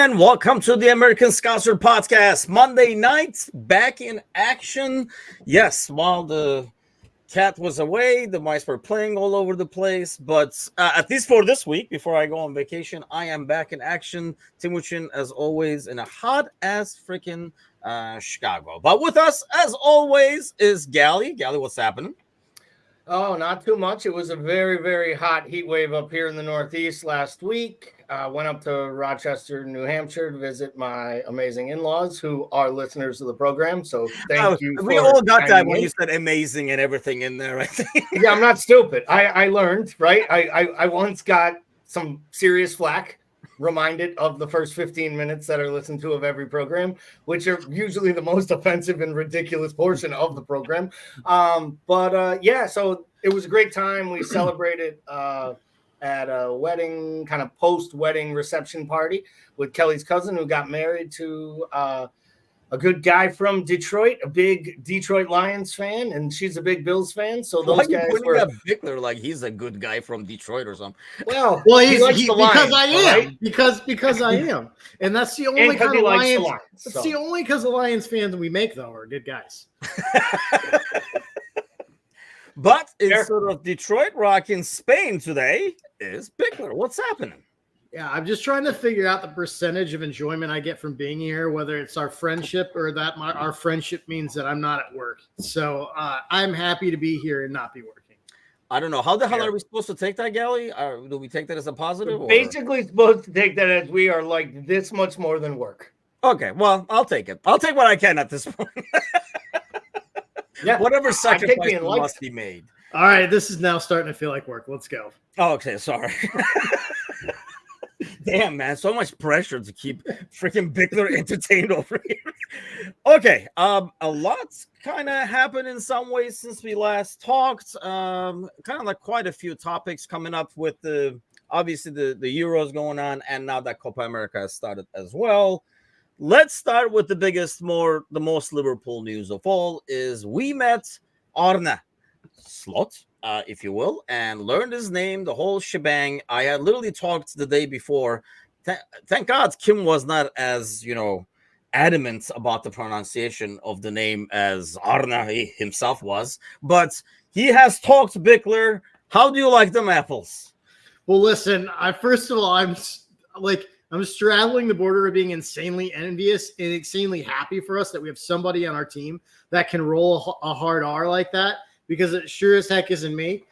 and welcome to the American Scouser podcast. Monday night, back in action. Yes, while the cat was away, the mice were playing all over the place. But at least for this week, before I go on vacation, I am back in action. Timuchin, as always, in a hot ass freaking Chicago. But with us, as always, is Gally. Gally, what's happening? Oh, not too much. It was a very, very hot heat wave up here in the Northeast last week. Went up to Rochester, New Hampshire to visit my amazing in-laws who are listeners of the program. So thank you. We all got that when you said amazing and everything in there, I think. Yeah, I'm not stupid. I learned, right? I once got some serious flack, reminded of the first 15 minutes that are listened to of every program, which are usually the most offensive and ridiculous portion of the program. Yeah, so it was a great time. We celebrated at a wedding, kind of post-wedding reception party with Kelly's cousin who got married to a good guy from Detroit, a big Detroit Lions fan, and she's a big Bills fan. So those guys were Bickler like he's a good guy from Detroit or something. Well, he's because I am, right? because I am, and that's the only kind of Lions. That's the only because the Lions fans we make though are good guys. But instead of Detroit Rock in Spain today is Bickler. What's happening? Yeah, I'm just trying to figure out the percentage of enjoyment I get from being here, whether it's our friendship or that our friendship means that I'm not at work. So I'm happy to be here and not be working. I don't know. How the hell are we supposed to take that, Gally? Do we take that as a positive? We're basically supposed to take that as we are like this much more than work. Okay, well, I'll take it. I'll take what I can at this point. Yeah, whatever sacrifice must be made. All right, this is now starting to feel like work. Let's go. Oh, okay, sorry. Damn, man, so much pressure to keep freaking Bickler entertained over here. Okay, a lot's kind of happened in some ways since we last talked. Kind of like quite a few topics coming up with obviously the Euros going on, and now that Copa America has started as well. Let's start with the most Liverpool news of all is we met Arne Slot, if you will, and learned his name, the whole shebang. I had literally talked the day before. Thank God Kim was not as, adamant about the pronunciation of the name as Arne himself was, but he has talked to Bickler. How do you like them apples? Well, listen, first of all, I'm straddling the border of being insanely envious and insanely happy for us that we have somebody on our team that can roll a hard R like that, because it sure as heck isn't me.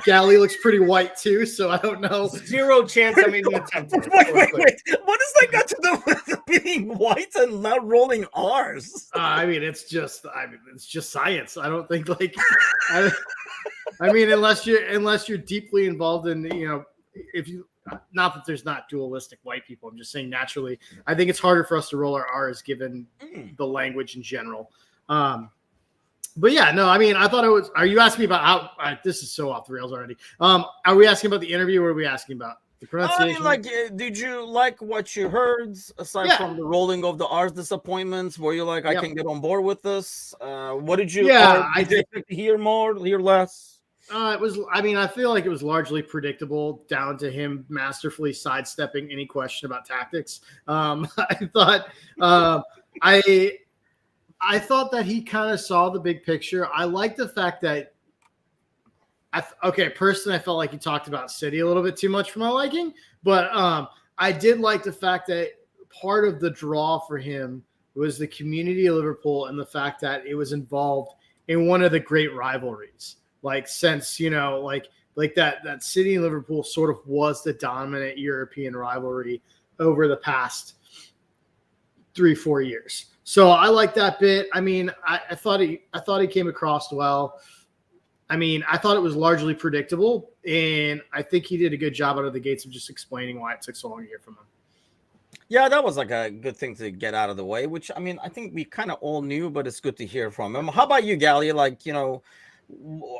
Gally looks pretty white too, so I don't know. Zero chance I'm even attempting. Wait. What does that got to do with being white and not rolling R's? It's just science. I don't think unless you're deeply involved in, if you. Not that there's not dualistic white people. I'm just saying naturally, I think it's harder for us to roll our R's given the language in general. But yeah, no, I thought it was. Are you asking me about how? This is so off the rails already. Are we asking about the interview, or are we asking about the pronunciation? Did you like what you heard aside from the rolling of the R's disappointments? Were you like, I can get on board with this? What did you? Yeah, I did hear more, hear less. It was. I feel like it was largely predictable, down to him masterfully sidestepping any question about tactics. I thought that he kind of saw the big picture. I like the fact that. Personally, I felt like he talked about City a little bit too much for my liking, but I did like the fact that part of the draw for him was the community of Liverpool and the fact that it was involved in one of the great rivalries. Like since, that City and Liverpool sort of was the dominant European rivalry over the past 3-4 years. So I like that bit. I thought he came across well. I thought it was largely predictable, and I think he did a good job out of the gates of just explaining why it took so long to hear from him. Yeah, that was like a good thing to get out of the way, which, I think we kind of all knew, but it's good to hear from him. How about you, Gally?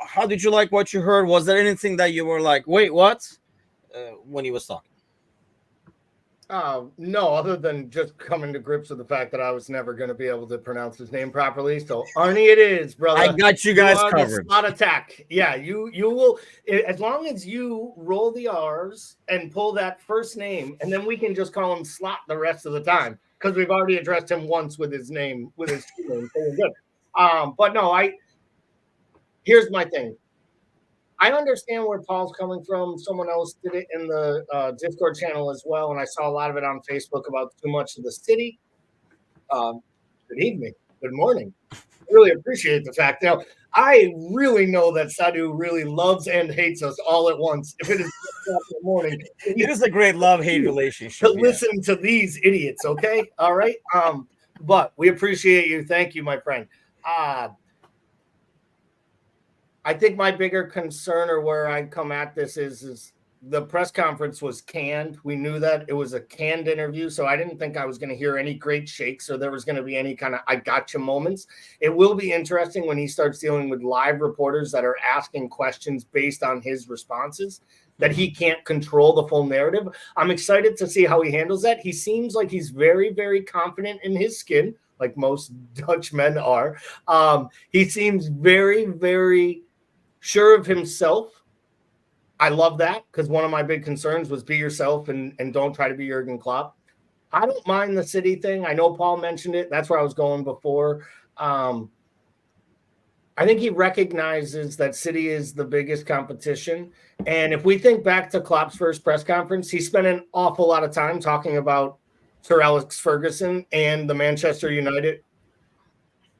How did you like what you heard? Was there anything that you were like, wait, what? When he was talking? No, other than just coming to grips with the fact that I was never going to be able to pronounce his name properly. So Arnie, it is, brother. I got you guys are covered. The slot attack. Yeah, you will, as long as you roll the R's and pull that first name, and then we can just call him Slot the rest of the time because we've already addressed him once with his name, with his name. So we're good. But no, here's my thing. I understand where Paul's coming from. Someone else did it in the Discord channel as well, and I saw a lot of it on Facebook about too much of the city. Good evening. Good morning. I really appreciate the fact. Now, I really know that Sadu really loves and hates us all at once. If it is in the morning, it is a great love-hate relationship. To listen to these idiots, okay? All right. But we appreciate you. Thank you, my friend. I think my bigger concern, or where I come at this, is the press conference was canned. We knew that it was a canned interview, so I didn't think I was going to hear any great shakes or there was going to be any kind of I gotcha moments. It will be interesting when he starts dealing with live reporters that are asking questions based on his responses, that he can't control the full narrative. I'm excited to see how he handles that. He seems like he's very, very confident in his skin, like most Dutch men are. He seems very, very sure of himself. I love that, because one of my big concerns was be yourself and don't try to be Jurgen Klopp. I don't mind the city thing. I know Paul mentioned it. That's where I was going before. I think he recognizes that City is the biggest competition. And if we think back to Klopp's first press conference, he spent an awful lot of time talking about Sir Alex Ferguson and the Manchester United.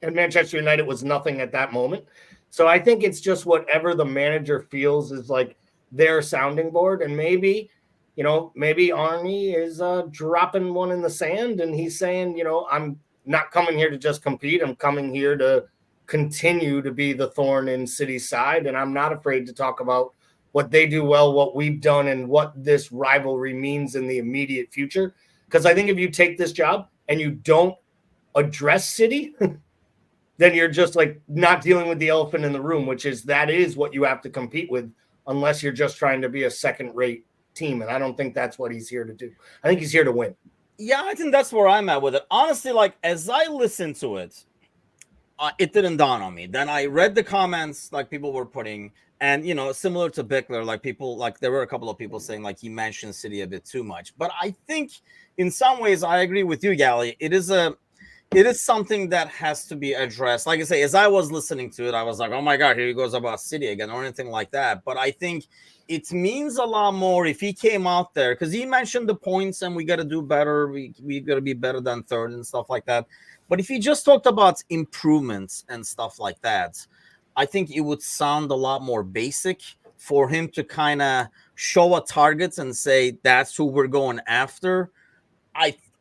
And Manchester United was nothing at that moment. So I think it's just whatever the manager feels is like their sounding board. And maybe Arnie is dropping one in the sand and he's saying, I'm not coming here to just compete. I'm coming here to continue to be the thorn in City's side. And I'm not afraid to talk about what they do well, what we've done, and what this rivalry means in the immediate future. Because I think if you take this job and you don't address City, then you're just like not dealing with the elephant in the room, which is that is what you have to compete with, unless you're just trying to be a second-rate team. And I don't think that's what he's here to do. I think he's here to win. Yeah, I think that's where I'm at with it. Honestly, like as I listened to it, it didn't dawn on me. Then I read the comments like people were putting, and similar to Bickler, like people, like there were a couple of people saying like he mentioned City a bit too much. But I think in some ways I agree with you, Gally. It is something that has to be addressed. Like I say, as I was listening to it, I was like, oh my God, here he goes about City again or anything like that. But I think it means a lot more if he came out there, because he mentioned the points and we got to do better. We got to be better than third and stuff like that. But if he just talked about improvements and stuff like that, I think it would sound a lot more basic for him to kind of show a target and say, that's who we're going after.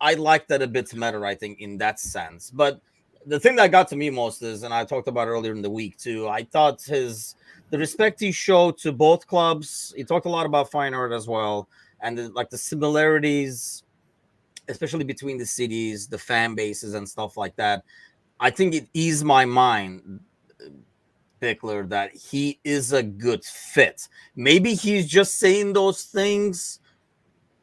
I like that a bit better, I think, in that sense. But the thing that got to me most is, and I talked about earlier in the week too, I thought the respect he showed to both clubs, he talked a lot about Feyenoord as well, and the similarities, especially between the cities, the fan bases and stuff like that. I think it eased my mind, Bickler, that he is a good fit. Maybe he's just saying those things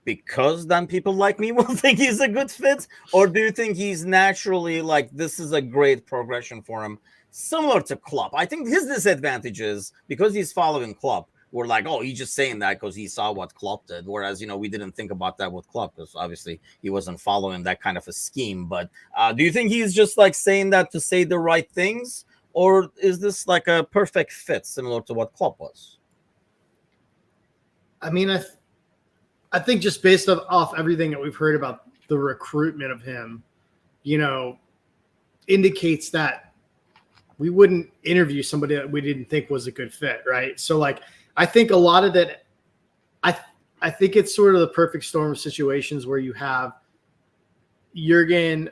because then people like me will think he's a good fit, or do you think he's naturally like this is a great progression for him, similar to Klopp? I think his disadvantage is because he's following Klopp. We're like, oh, he's just saying that because he saw what Klopp did, whereas we didn't think about that with Klopp because obviously he wasn't following that kind of a scheme. But do you think he's just like saying that to say the right things, or is this like a perfect fit similar to what Klopp was? I mean, I think just based off everything that we've heard about the recruitment of him, indicates that we wouldn't interview somebody that we didn't think was a good fit, right? So, like, I think a lot of that, I think it's sort of the perfect storm of situations where you have Jurgen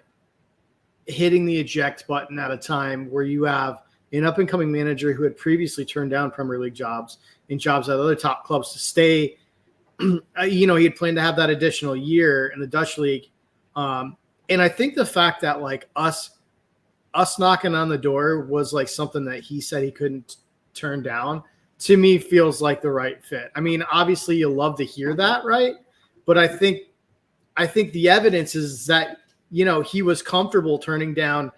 hitting the eject button at a time where you have an up-and-coming manager who had previously turned down Premier League jobs and jobs at other top clubs to stay. He had planned to have that additional year in the Dutch league. And I think the fact that like us knocking on the door was like something that he said he couldn't turn down, to me feels like the right fit. I mean, obviously you love to hear that, right? But I think I think the evidence is that, he was comfortable turning down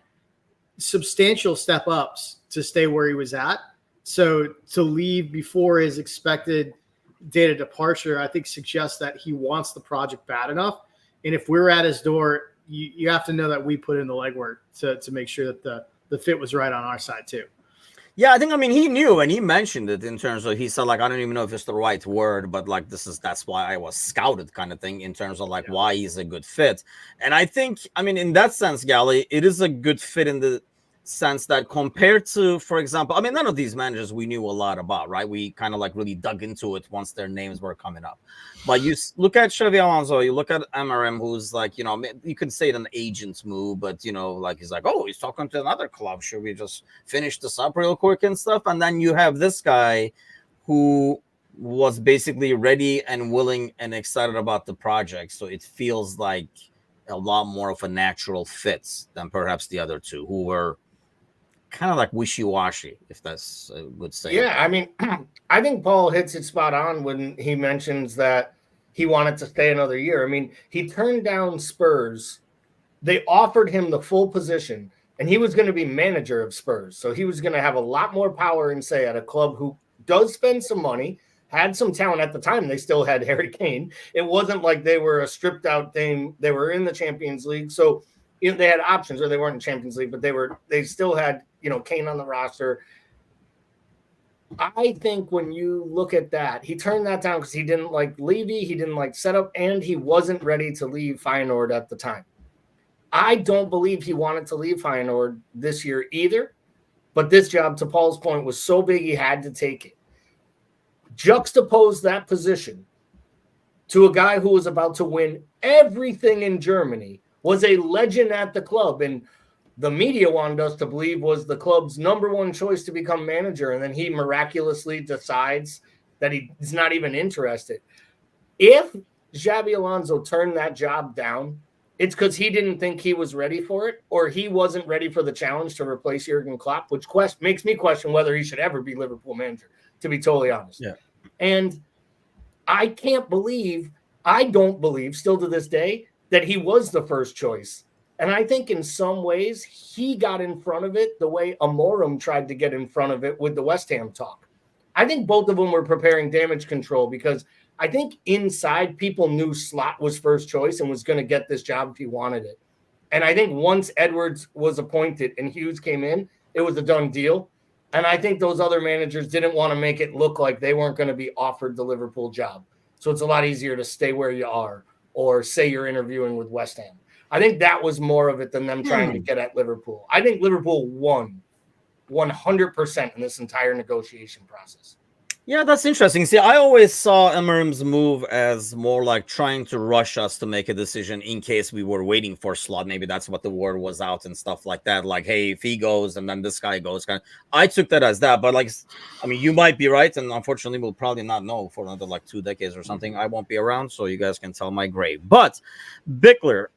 substantial step ups to stay where he was at. So to leave before his expected date of departure, I think suggests that he wants the project bad enough. And if we're at his door, you have to know that we put in the legwork to make sure that the fit was right on our side too. Yeah, I mean, he knew, and he mentioned it in terms of, he said, like, I don't even know if it's the right word, but like, that's why I was scouted kind of thing, in terms of like why he's a good fit. And I think, I mean, in that sense, Gally, it is a good fit in the sense that compared to, for example, I mean, none of these managers we knew a lot about, right? We kind of like really dug into it once their names were coming up. But you look at Xabi Alonso, you look at MRM, who's like, you could say it an agent's move, but like, he's like, oh, he's talking to another club. Should we just finish this up real quick and stuff? And then you have this guy who was basically ready and willing and excited about the project. So it feels like a lot more of a natural fit than perhaps the other two, who were kind of like wishy-washy, if that's a good say. Yeah, I mean, I think Paul hits it spot on when he mentions that he wanted to stay another year. I mean, he turned down Spurs. They offered him the full position, and he was going to be manager of Spurs. So he was going to have a lot more power and say at a club who does spend some money, had some talent at the time. They still had Harry Kane. It wasn't like they were a stripped-out team. They were in the Champions League. So they had options, or they weren't in Champions League, but they still had Kane on the roster. I think when you look at that, he turned that down because he didn't like Levy, he didn't like setup, and he wasn't ready to leave Feyenoord at the time. I don't believe he wanted to leave Feyenoord this year either, but this job, to Paul's point, was so big he had to take it. Juxtapose that position to a guy who was about to win everything in Germany, was a legend at the club, and the media wanted us to believe was the club's number one choice to become manager, and then he miraculously decides that he's not even interested. If Xabi Alonso turned that job down, it's because he didn't think he was ready for it, or he wasn't ready for the challenge to replace Jurgen Klopp, which makes me question whether he should ever be Liverpool manager, to be totally honest. Yeah. And I don't believe still to this day that he was the first choice. And I think in some ways he got in front of it the way Amorim tried to get in front of it with the West Ham talk. I think both of them were preparing damage control, because I think inside people knew Slot was first choice and was going to get this job if he wanted it. And I think once Edwards was appointed and Hughes came in, it was a done deal. And I think those other managers didn't want to make it look like they weren't going to be offered the Liverpool job. So it's a lot easier to stay where you are, or say you're interviewing with West Ham. I think that was more of it than them trying to get at Liverpool. I think Liverpool won 100% in this entire negotiation process. Yeah, that's interesting. See, I always saw Emerim's move as more like trying to rush us to make a decision in case we were waiting for Slot. Maybe that's what the word was out and stuff like that. Like, hey, if he goes and then this guy goes, I took that as that. But like, I mean, you might be right, and unfortunately, we'll probably not know for another like 2 decades or something. I won't be around, so you guys can tell my grave. But Bickler,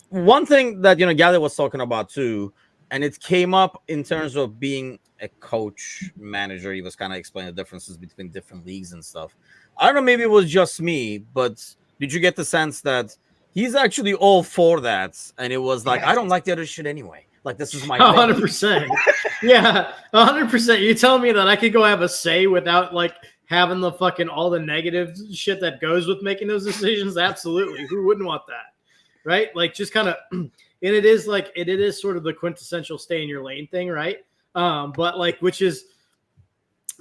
one thing that Gally was talking about too, and it came up in terms of being a coach manager. He was kind of explaining the differences between different leagues and stuff. I don't know, maybe it was just me, but did you get the sense that he's actually all for that? And it was like, I don't like the other shit anyway. Like, this is my 100%. Yeah, 100%. You tell me that I could go have a say without like having the fucking all the negative shit that goes with making those decisions? Absolutely. Who wouldn't want that? Right? Like, just kind of, and it is like, it is sort of the quintessential stay in your lane thing, right? But like, which is,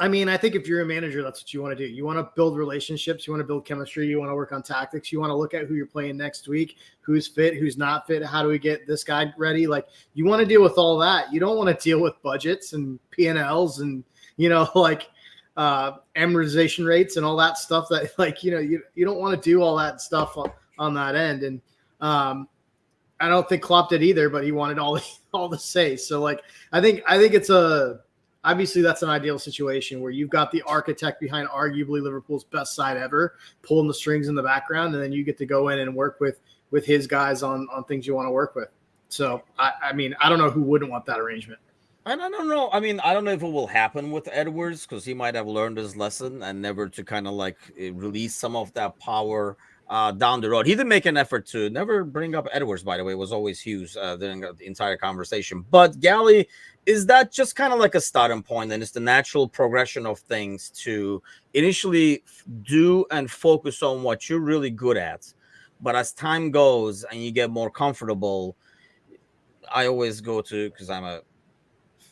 I mean, I think if you're a manager, that's what you want to do. You want to build relationships. You want to build chemistry. You want to work on tactics. You want to look at who you're playing next week, who's fit, who's not fit. How do we get this guy ready? Like, you want to deal with all that. You don't want to deal with budgets and P&Ls and, like amortization rates and all that stuff that like, you don't want to do all that stuff on that end. And, I don't think Klopp did either, but he wanted all the say. So like, I think it's obviously that's an ideal situation where you've got the architect behind arguably Liverpool's best side ever pulling the strings in the background. And then you get to go in and work with his guys on things you want to work with. So, I mean, I don't know who wouldn't want that arrangement. I don't know. I mean, I don't know if it will happen with Edwards, because he might have learned his lesson and never to kind of like release some of that power down the road. He did make an effort to never bring up Edwards, by the way, was always Hughes during the entire conversation. But Gally, is that just kind of like a starting point, and it's the natural progression of things to initially do and focus on what you're really good at, but as time goes and you get more comfortable, I always go to, because I'm a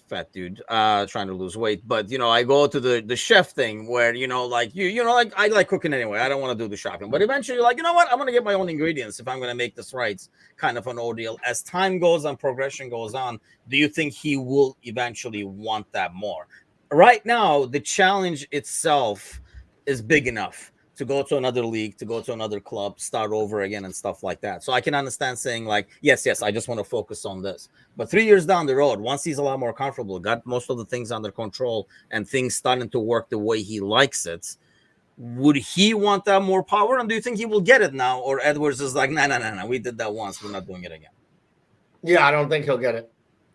fat dude trying to lose weight, but I go to the chef thing where like like I like cooking anyway. I don't want to do the shopping, but eventually like, you know what, I'm gonna get my own ingredients if I'm gonna make this right. Kind of an ordeal. As time goes on, progression goes on, do you think he will eventually want that more? Right now the challenge itself is big enough to go to another league, to go to another club, start over again and stuff like that. So I can understand saying like, yes, I just want to focus on this. But 3 years down the road, once he's a lot more comfortable, got most of the things under control and things starting to work the way he likes it, would he want that more power? And do you think he will get it now? Or Edwards is like, no, we did that once, we're not doing it again? Yeah, I don't think he'll get it.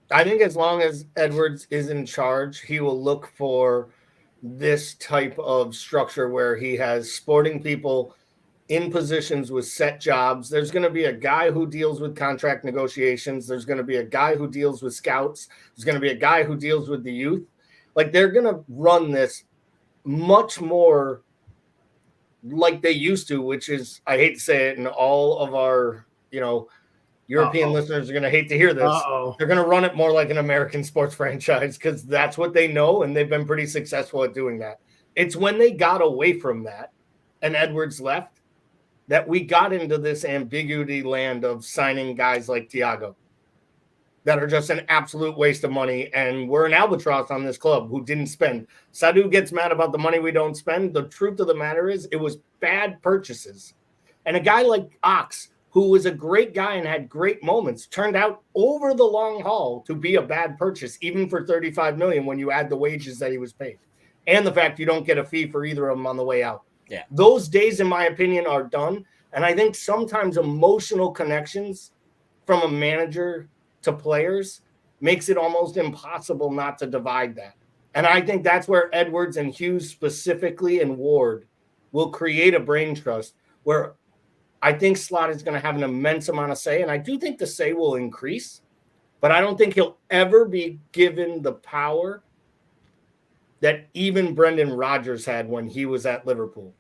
I think as long as Edwards is in charge, he will look for this type of structure where he has sporting people in positions with set jobs. There's going to be a guy who deals with contract negotiations. There's going to be a guy who deals with scouts. There's going to be a guy who deals with the youth. Like, they're going to run this much more like they used to, which is, I hate to say it, and all of our, European listeners are going to hate to hear this. They're going to run it more like an American sports franchise because that's what they know, and they've been pretty successful at doing that. It's when they got away from that and Edwards left that we got into this ambiguity land of signing guys like Thiago that are just an absolute waste of money, and we're an albatross on this club who didn't spend. Sadu gets mad about the money we don't spend. The truth of the matter is it was bad purchases. And a guy like Ox, who was a great guy and had great moments, turned out over the long haul to be a bad purchase, even for $35 million when you add the wages that he was paid and the fact you don't get a fee for either of them on the way out. Yeah, those days, in my opinion, are done. And I think sometimes emotional connections from a manager to players makes it almost impossible not to divide that. And I think that's where Edwards and Hughes specifically and Ward will create a brain trust where I think Slot is going to have an immense amount of say, and I do think the say will increase, but I don't think he'll ever be given the power that even Brendan Rodgers had when he was at Liverpool.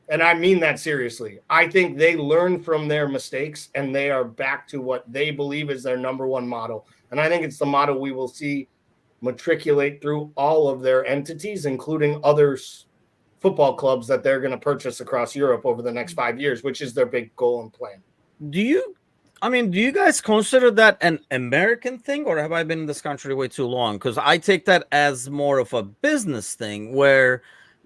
And I mean that seriously. I think they learn from their mistakes, and they are back to what they believe is their number one model. And I think it's the model we will see matriculate through all of their entities, including others football clubs that they're going to purchase across Europe over the next 5 years, which is their big goal and plan. Do you guys consider that an American thing, or have I been in this country way too long? Because I take that as more of a business thing where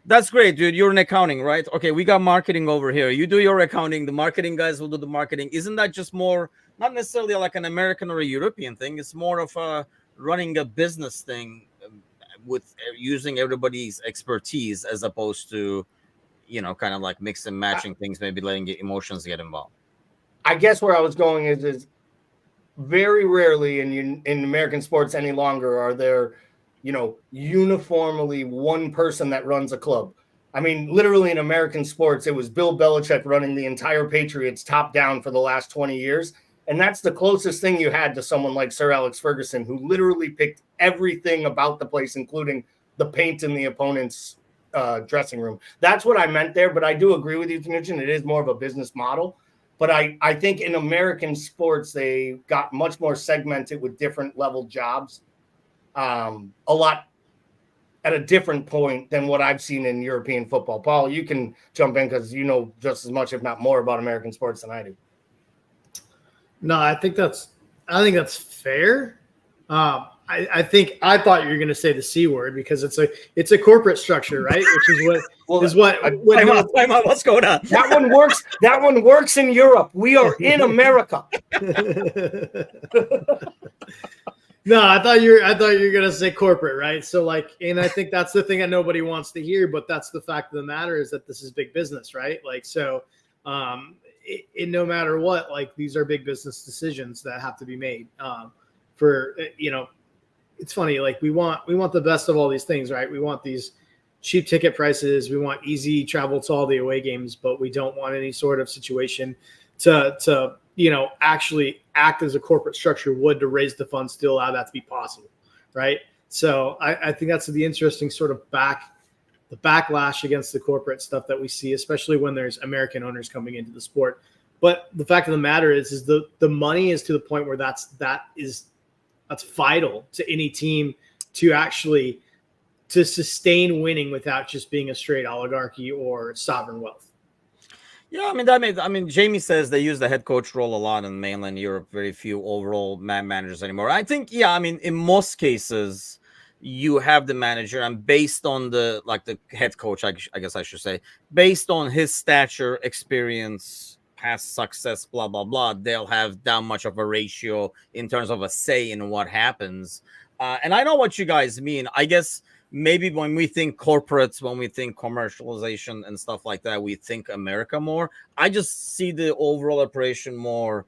that's great, dude. You're in accounting, right? Okay, we got marketing over here. You do your accounting. The marketing guys will do the marketing. Isn't that just more, not necessarily like an American or a European thing? It's more of a running a business thing with using everybody's expertise as opposed to, kind of like mix and matching things, maybe letting emotions get involved. I guess where I was going is very rarely in American sports any longer are there, uniformly one person that runs a club. I mean, literally in American sports, it was Bill Belichick running the entire Patriots top down for the last 20 years. And that's the closest thing you had to someone like Sir Alex Ferguson, who literally picked everything about the place, including the paint in the opponent's dressing room. That's what I meant there. But I do agree with you, Nugent. It is more of a business model. But I think in American sports, they got much more segmented with different level jobs, a lot at a different point than what I've seen in European football. Paul, you can jump in because you know just as much, if not more, about American sports than I do. No, I think that's fair. I thought you were going to say the C word because it's a corporate structure, right? Which is what. Time out. What's going on? That one works. That one works in Europe. We are in America. No, I thought you were going to say corporate, right? So and I think that's the thing that nobody wants to hear, but that's the fact of the matter is that this is big business, right? No matter what, these are big business decisions that have to be made. It's funny, we want the best of all these things, right? We want these cheap ticket prices. We want easy travel to all the away games, but we don't want any sort of situation to actually act as a corporate structure would to raise the funds to allow that to be possible, right? So I think that's the interesting sort of the backlash against the corporate stuff that we see, especially when there's American owners coming into the sport. But the fact of the matter is the money is to the point where that's vital to any team to actually to sustain winning without just being a straight oligarchy or sovereign wealth. Yeah, I mean, Jamie says they use the head coach role a lot in mainland Europe. Very few overall managers anymore. I think, yeah, I mean, in most cases, you have the manager, and based on the head coach, I guess I should say, based on his stature, experience, past success, blah blah blah, they'll have that much of a ratio in terms of a say in what happens. And I know what you guys mean. I guess maybe when we think corporates, when we think commercialization and stuff like that, we think America more. I just see the overall operation more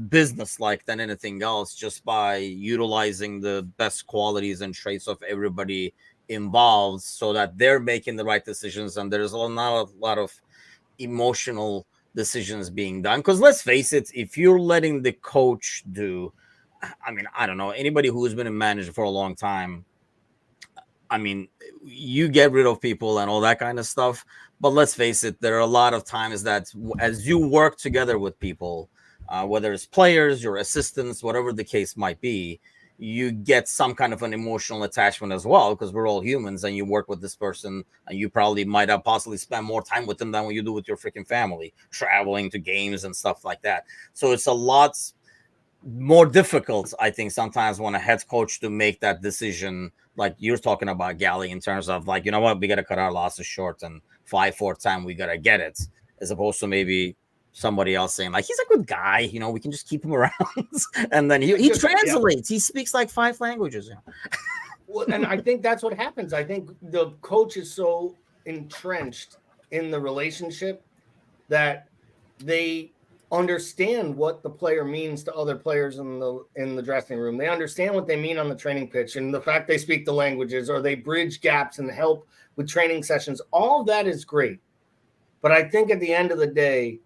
business-like than anything else, just by utilizing the best qualities and traits of everybody involved so that they're making the right decisions and there's not a lot of emotional decisions being done. Because let's face it, if you're letting the coach do, I mean, I don't know, anybody who's been a manager for a long time, I mean, you get rid of people and all that kind of stuff. But let's face it, there are a lot of times that as you work together with people, whether it's players, your assistants, whatever the case might be, you get some kind of an emotional attachment as well, because we're all humans and you work with this person and you probably might have possibly spent more time with them than what you do with your freaking family, traveling to games and stuff like that. So it's a lot more difficult, I think, sometimes when a head coach to make that decision, like you're talking about, Gally, in terms of like, you know what, we got to cut our losses short and 5-4 time we got to get it, as opposed to maybe somebody else saying like, he's a good guy, you know, we can just keep him around. And then he translates. Yeah. He speaks like 5 languages. Well, and I think that's what happens. I think the coach is so entrenched in the relationship that they understand what the player means to other players in the dressing room. They understand what they mean on the training pitch, and the fact they speak the languages or they bridge gaps and help with training sessions. All of that is great. But I think at the end of the day,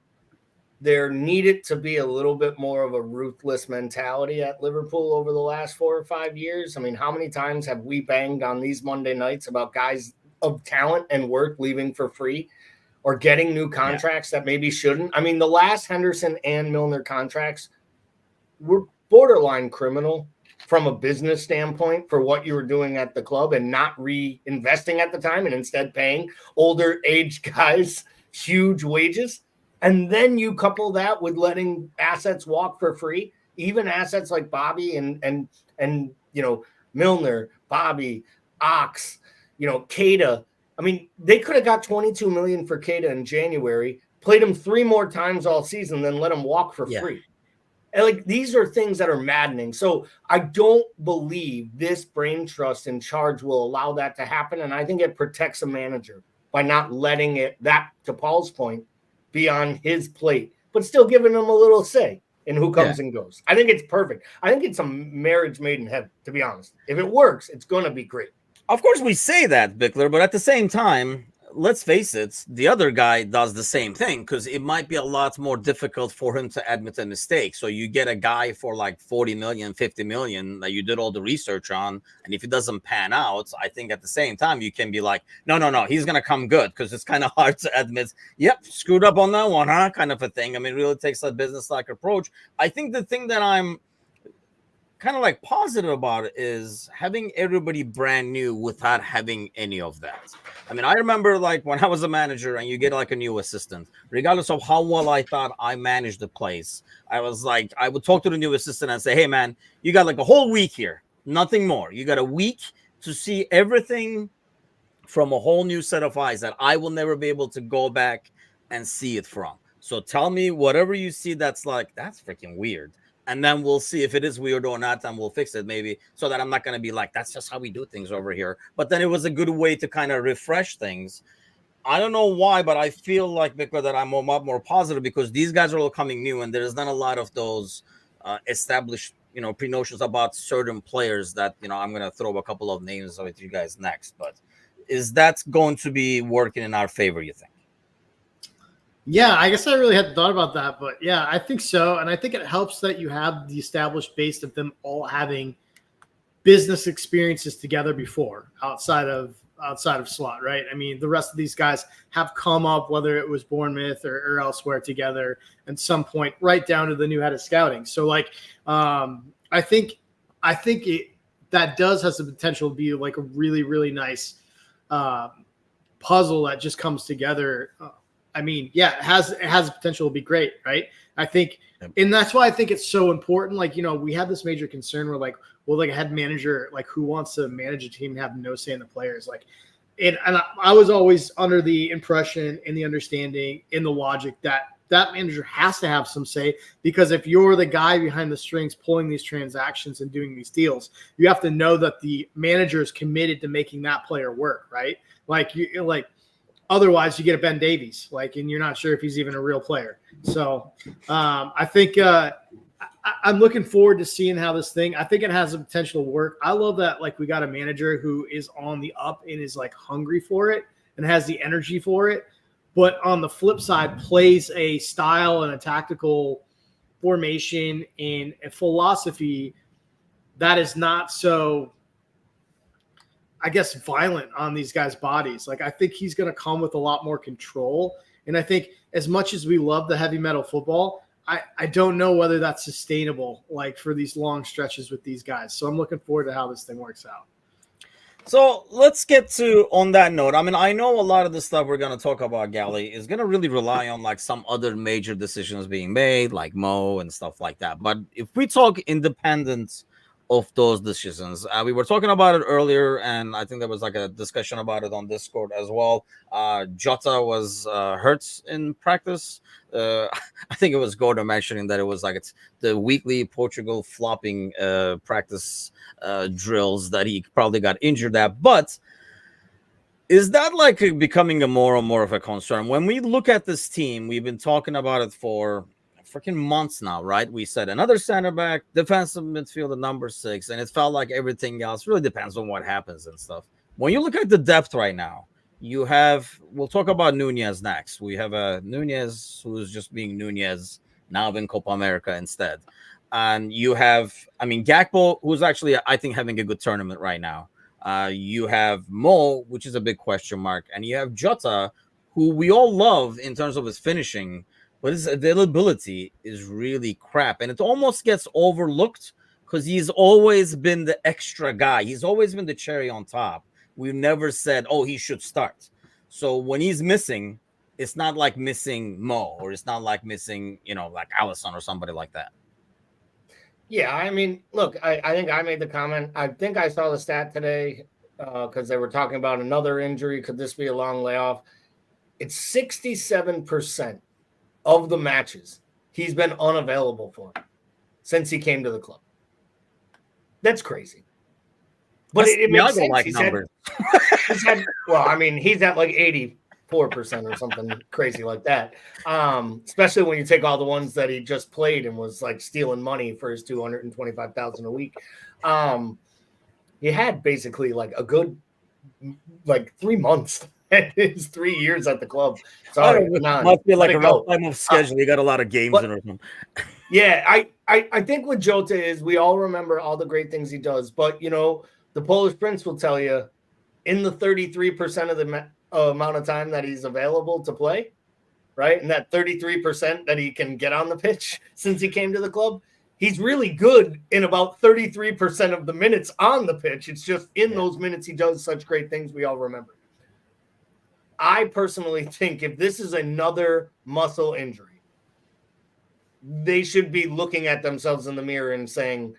there needed to be a little bit more of a ruthless mentality at Liverpool over the last 4 or 5 years. I mean, how many times have we banged on these Monday nights about guys of talent and work leaving for free or getting new contracts that maybe shouldn't? I mean, the last Henderson and Milner contracts were borderline criminal from a business standpoint for what you were doing at the club and not reinvesting at the time and instead paying older age guys huge wages. And then you couple that with letting assets walk for free, even assets like Bobby and you know, Milner, Bobby, Ox, you know, Keita. I mean, they could have got 22 million for Keita in January, played him 3 more times all season, then let him walk for free. And like, these are things that are maddening. So I don't believe this brain trust in charge will allow that to happen. And I think it protects a manager by not letting it, that, to Paul's point, be on his plate, but still giving him a little say in who comes and goes. I think it's perfect. I think it's a marriage made in heaven, to be honest. If it works, it's going to be great. Of course, we say that, Bickler, but at the same time, let's face it, the other guy does the same thing, because it might be a lot more difficult for him to admit a mistake. So you get a guy for like 40 million, 50 million that you did all the research on, and if it doesn't pan out, I think at the same time you can be like, no, he's going to come good, because it's kind of hard to admit, yep, screwed up on that one, huh, kind of a thing. I mean, it really takes a business-like approach. I think the thing that I'm kind of like positive about it is having everybody brand new without having any of that. I mean, I remember like when I was a manager and you get like a new assistant, regardless of how well I thought I managed the place, I was like, I would talk to the new assistant and say, hey man, you got like a whole week here, nothing more. You got a week to see everything from a whole new set of eyes that I will never be able to go back and see it from. So tell me whatever you see that's like, that's freaking weird. And then we'll see if it is weird or not, and we'll fix it maybe, so that I'm not going to be like, that's just how we do things over here. But then it was a good way to kind of refresh things. I don't know why, but I feel like, because that I'm a lot more positive, because these guys are all coming new, and there's not a lot of those established, you know, pre-notions about certain players that, you know, I'm going to throw a couple of names with you guys next. But is that going to be working in our favor, you think? Yeah, I guess I really hadn't thought about that, but yeah, I think so. And I think it helps that you have the established base of them all having business experiences together before outside of slot, right? I mean, the rest of these guys have come up, whether it was Bournemouth or elsewhere together at some point, right down to the new head of scouting. So like, I think that does has the potential to be like a really, really nice puzzle that just comes together. I mean, yeah, it has the potential to be great, right? I think, and that's why I think it's so important. Like, we had this major concern where like, well, like a head manager, like who wants to manage a team and have no say in the players? Like, and I was always under the impression and the understanding in the logic that manager has to have some say, because if you're the guy behind the strings pulling these transactions and doing these deals, you have to know that the manager is committed to making that player work, right? Otherwise you get a Ben Davies, and you're not sure if he's even a real player. So I think I'm looking forward to seeing how this thing, I think it has the potential to work. I love that, we got a manager who is on the up and is hungry for it and has the energy for it. But on the flip side, plays a style and a tactical formation and a philosophy that is not so, I guess, violent on these guys' bodies. I think he's going to come with a lot more control. And I think as much as we love the heavy metal football, I don't know whether that's sustainable, for these long stretches with these guys. So I'm looking forward to how this thing works out. So let's get to, on that note, I mean, I know a lot of the stuff we're going to talk about, Gally, is going to really rely on some other major decisions being made, like Mo and stuff like that. But if we talk independent of those decisions, we were talking about it earlier, and I think there was a discussion about it on Discord as well. Jota was hurt in practice. I think it was Gordon mentioning that it was it's the weekly Portugal flopping practice drills that he probably got injured at. But is that becoming a more and more of a concern? When we look at this team, we've been talking about it for freaking months now, right? We said another center back, defensive midfielder, number 6, and it felt like everything else really depends on what happens and stuff. When you look at the depth right now, you have, we'll talk about Nunez next. We have a Nunez who's just being Nunez now in Copa America instead. And you have, Gakpo, who's actually, I think, having a good tournament right now. You have Mo, which is a big question mark. And you have Jota, who we all love in terms of his finishing, but his availability is really crap. And it almost gets overlooked because he's always been the extra guy. He's always been the cherry on top. We've never said, oh, he should start. So when he's missing, it's not like missing Mo, or it's not like missing, like Alisson or somebody like that. Yeah, look, I think I made the comment. I think I saw the stat today because they were talking about another injury. Could this be a long layoff? It's 67% of the matches he's been unavailable for since he came to the club. That's crazy. But it makes sense. He's at 84% or something crazy like that. Especially when you take all the ones that he just played and was stealing money for his $225,000 a week. He had basically a good 3 months at his 3 years at the club. Sorry, must be a rough time of schedule. He got a lot of games in or something. Yeah, I think with Jota is we all remember all the great things he does, but the Polish Prince will tell you in the 33% of the amount of time that he's available to play, right? And that 33% that he can get on the pitch since he came to the club, he's really good in about 33% of the minutes on the pitch. It's just in those minutes he does such great things we all remember. I personally think if this is another muscle injury, they should be looking at themselves in the mirror and saying,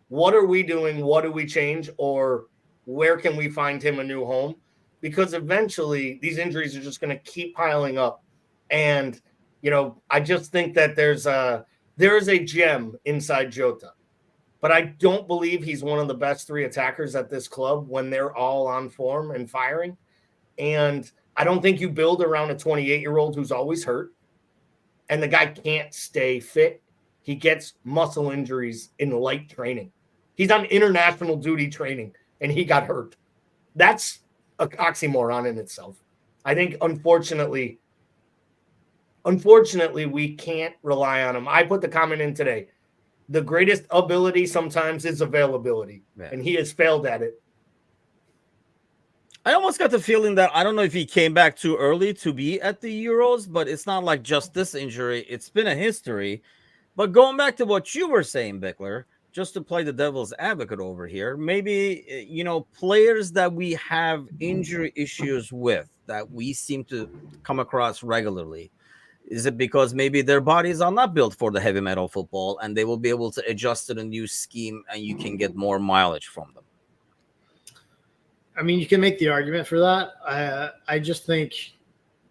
what are we doing? What do we change? Or where can we find him a new home? Because eventually these injuries are just going to keep piling up. And, I just think that there is a gem inside Jota. But I don't believe he's one of the best 3 attackers at this club when they're all on form and firing. And I don't think you build around a 28-year-old who's always hurt. And the guy can't stay fit. He gets muscle injuries in light training. He's on international duty training, and he got hurt. That's an oxymoron in itself. I think, unfortunately, we can't rely on him. I put the comment in today. The greatest ability sometimes is availability, and he has failed at it. I almost got the feeling that I don't know if he came back too early to be at the Euros, but it's not like just this injury. It's been a history. But going back to what you were saying, Bickler, just to play the devil's advocate over here, maybe, players that we have injury issues with that we seem to come across regularly. Is it because maybe their bodies are not built for the heavy metal football and they will be able to adjust to the new scheme and you can get more mileage from them? I mean, you can make the argument for that. I just think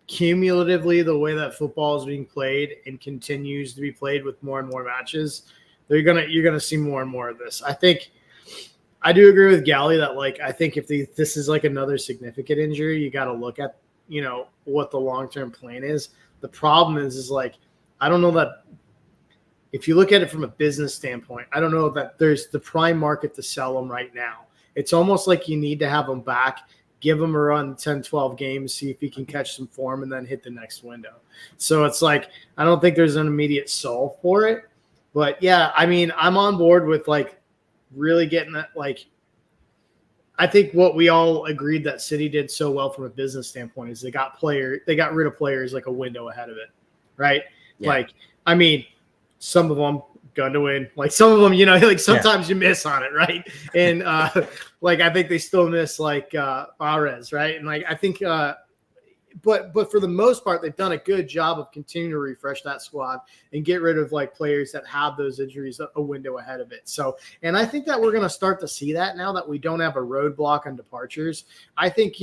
cumulatively, the way that football is being played and continues to be played with more and more matches, you're gonna see more and more of this. I think I do agree with Gally that, like, I think if this is like another significant injury, you got to look at what the long-term plan is. The problem is like, I don't know that if you look at it from a business standpoint, I don't know that there's the prime market to sell them right now. It's almost like you need to have him back, give him a run 10, 12 games, see if he can catch some form, and then hit the next window. So it's like, I don't think there's an immediate solve for it. But yeah, I mean, I'm on board with like really getting that. Like, I think what we all agreed that City did so well from a business standpoint is they got rid of players like a window ahead of it, right? Yeah. Like, I mean, some of them gun to win. Like some of them, like sometimes you miss on it, right? And like I think they still miss like Ares, right? And like I think, but for the most part, they've done a good job of continuing to refresh that squad and get rid of like players that have those injuries a window ahead of it. So, and I think that we're going to start to see that now that we don't have a roadblock on departures. I think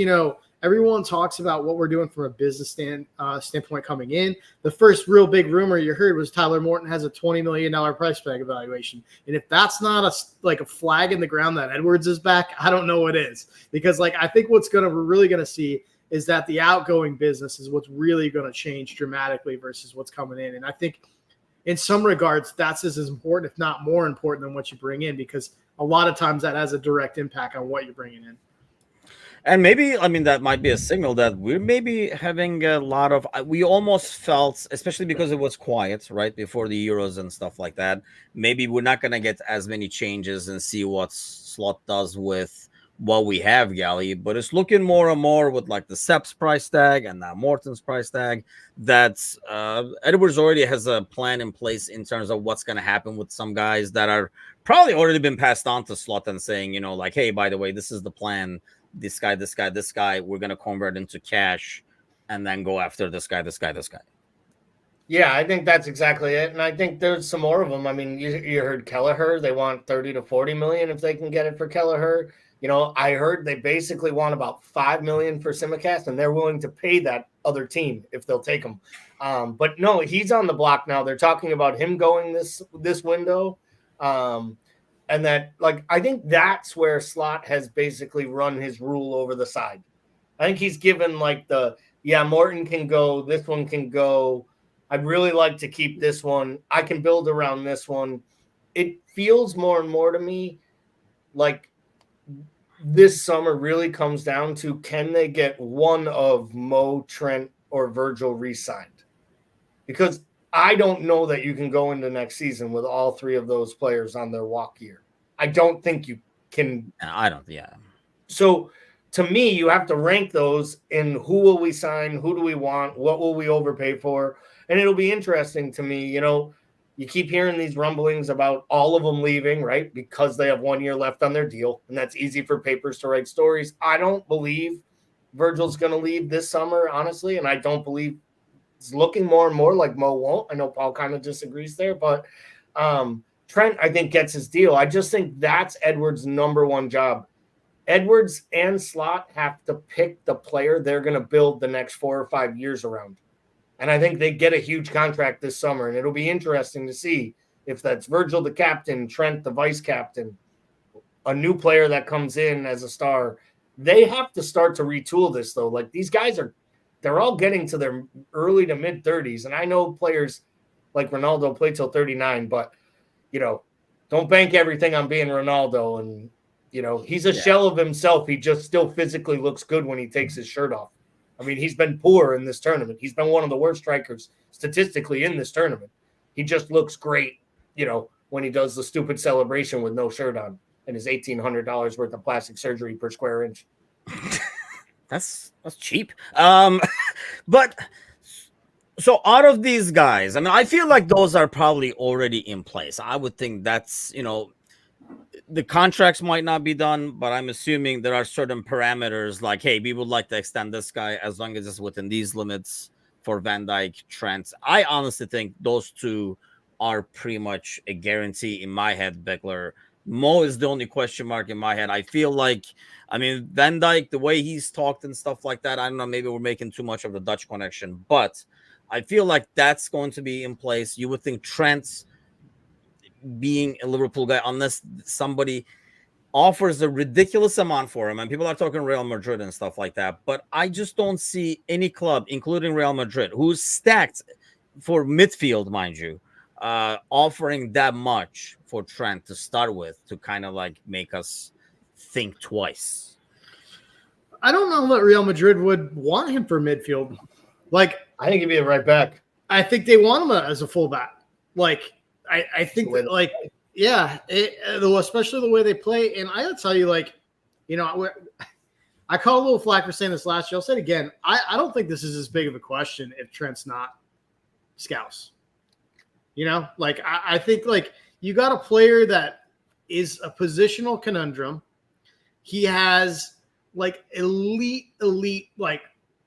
everyone talks about what we're doing from a business standpoint coming in. The first real big rumor you heard was Tyler Morton has a $20 million price tag evaluation. And if that's not a flag in the ground that Edwards is back, I don't know what is. Because like I think we're really going to see is that the outgoing business is what's really going to change dramatically versus what's coming in. And I think in some regards, that's as important, if not more important than what you bring in, because a lot of times that has a direct impact on what you're bringing in. And maybe, I mean, that might be a signal that we're maybe having a lot of, we almost felt, especially because it was quiet, right, before the Euros and stuff like that, maybe we're not going to get as many changes and see what Slot does with what we have, Gally. But it's looking more and more with like the Seps price tag and now Morton's price tag that Edwards already has a plan in place in terms of what's going to happen with some guys that are probably already been passed on to Slot and saying, like, hey, by the way, this is the plan. This guy, we're going to convert into cash and then go after this guy. Yeah, I think that's exactly it. And I think there's some more of them. I mean, you heard Kelleher. They want 30 to 40 million if they can get it for Kelleher. I heard they basically want about 5 million for Simicast, and they're willing to pay that other team if they'll take him. But no, he's on the block now. They're talking about him going this window. And that, like, I think that's where Slot has basically run his rule over the side. I think he's given like Morton can go, this one can go. I'd really like to keep this one. I can build around this one. It feels more and more to me like this summer really comes down to, can they get one of Mo, Trent, or Virgil re-signed? Because I don't know that you can go into next season with all three of those players on their walk year. I don't think you can. I don't. Yeah. So to me, you have to rank those in who will we sign? Who do we want? What will we overpay for? And it'll be interesting to me. You keep hearing these rumblings about all of them leaving, right? Because they have 1 year left on their deal. And that's easy for papers to write stories. I don't believe Virgil's going to leave this summer, honestly. And I don't believe it's looking more and more like Mo won't. I know Paul kind of disagrees there, but Trent, I think, gets his deal. I just think that's Edwards' number one job. Edwards and Slot have to pick the player they're going to build the next 4 or 5 years around. And I think they get a huge contract this summer. And it'll be interesting to see if that's Virgil, the captain, Trent, the vice captain, a new player that comes in as a star. They have to start to retool this, though. Like, these guys they're all getting to their early to mid 30s. And I know players like Ronaldo play till 39, but don't bank everything on being Ronaldo and You know, he's a shell of himself. He just still physically looks good when he takes his shirt off. I mean, he's been poor in this tournament. He's been one of the worst strikers statistically in this tournament. He just looks great, you know, when he does the stupid celebration with no shirt on and his $1,800 worth of plastic surgery per square inch. That's cheap. But so out of these guys, I mean, I feel like those are probably already in place. I would think that's, you know, the contracts might not be done, but I'm assuming there are certain parameters like, hey, we would like to extend this guy as long as it's within these limits for Van Dijk, Trent. I honestly think those two are pretty much a guarantee in my head, Bickler. Mo is the only question mark in my head. I feel like, I mean, Van Dijk, the way he's talked and stuff like that, I don't know, maybe we're making too much of the Dutch connection, but I feel like that's going to be in place. You would think Trent's being a Liverpool guy, unless somebody offers a ridiculous amount for him, and people are talking Real Madrid and stuff like that, but I just don't see any club, including Real Madrid, who's stacked for midfield, mind you, offering that much for Trent to start with to kind of like make us think twice. I don't know that Real Madrid would want him for midfield. Like, I think he'd be a right back. I think they want him as a fullback. Like, I think that, like, yeah, especially the way they play. And I gotta tell you, like, you know, I call a little flack for saying this last year. I'll say it again. I don't think this is as big of a question if Trent's not Scouse. You know, like, I think, like, you got a player that is a positional conundrum. He has, like, elite, like,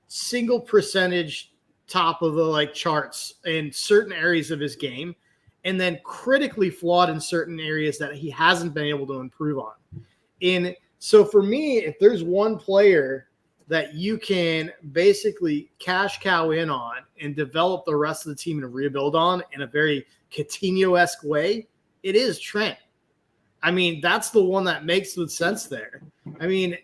single percentage top of the, like, charts in certain areas of his game, and then critically flawed in certain areas that he hasn't been able to improve on. And so for me, if there's one player that you can basically cash cow in on and develop the rest of the team and rebuild on in a very Coutinho-esque way, it is Trent. I mean, that's the one that makes the sense there. I mean,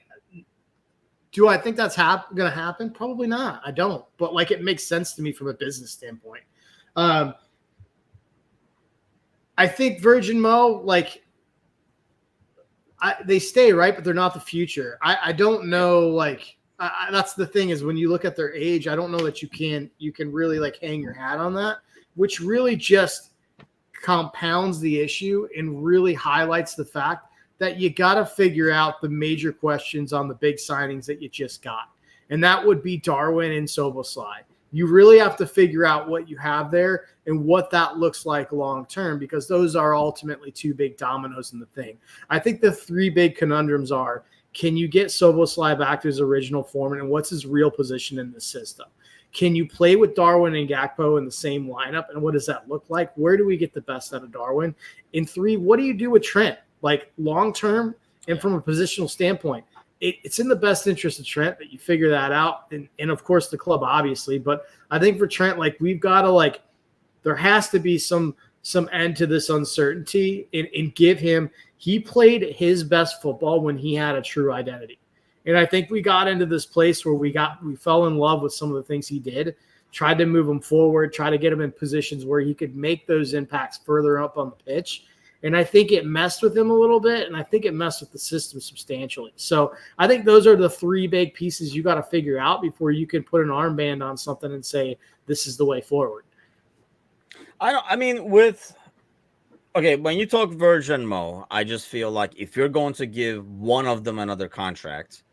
do I think that's going to happen? Probably not. I don't. But, like, it makes sense to me from a business standpoint. I think Virgin Mo, like, they stay, right? But they're not the future. I don't know, like, that's the thing is when you look at their age, I don't know that you can really, like, hang your hat on that, which really just compounds the issue and really highlights the fact that you got to figure out the major questions on the big signings that you just got. And that would be Darwin and Szoboszlai. You really have to figure out what you have there and what that looks like long-term, because those are ultimately two big dominoes in the thing. I think the three big conundrums are, can you get Szoboszlai back to his original form, and what's his real position in the system? Can you play with Darwin and Gakpo in the same lineup, and what does that look like? Where do we get the best out of Darwin? In three, what do you do with Trent? Like, long-term and from a positional standpoint, it's in the best interest of Trent that you figure that out. And of course the club, obviously, but I think for Trent, like, we've got to, like, there has to be some end to this uncertainty and give him, he played his best football when he had a true identity. And I think we got into this place where we fell in love with some of the things he did, tried to move him forward, try to get him in positions where he could make those impacts further up on the pitch. And I think it messed with him a little bit, and I think it messed with the system substantially. So I think those are the three big pieces you got to figure out before you can put an armband on something and say, this is the way forward. When you talk Virgin Mo, I just feel like if you're going to give one of them another contract,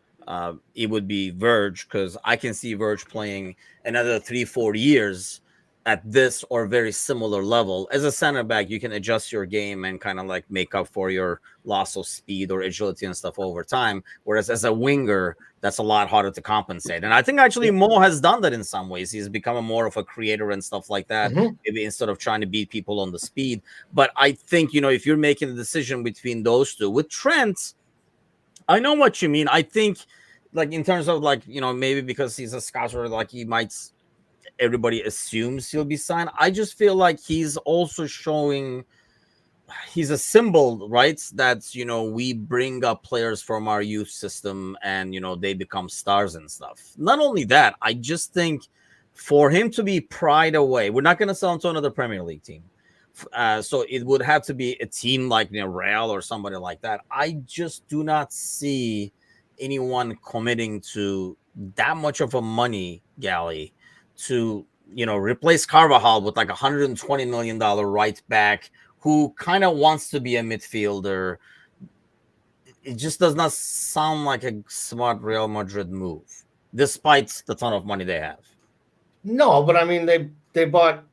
it would be Verge, because I can see Verge playing another 3-4 years at this or very similar level. As a center back, you can adjust your game and kind of like make up for your loss of speed or agility and stuff over time. Whereas as a winger, that's a lot harder to compensate. And I think actually Mo has done that in some ways. He's become more of a creator and stuff like that, maybe instead of trying to beat people on the speed. But I think, you know, if you're making a decision between those two, with Trent, I know what you mean. I think, like, in terms of, like, you know, maybe because he's a Scouser, like, he might, everybody assumes he'll be signed. I just feel like he's also showing, he's a symbol, right? That's, you know, we bring up players from our youth system and, you know, they become stars and stuff. Not only that, I just think for him to be pried away, we're not going to sell him to another Premier League team. So it would have to be a team like Real or somebody like that. I just do not see anyone committing to that much of a money, Gally, to replace Carvajal with like $120 million right back who kind of wants to be a midfielder. It just does not sound like a smart Real Madrid move, despite the ton of money they have. No, but I mean they bought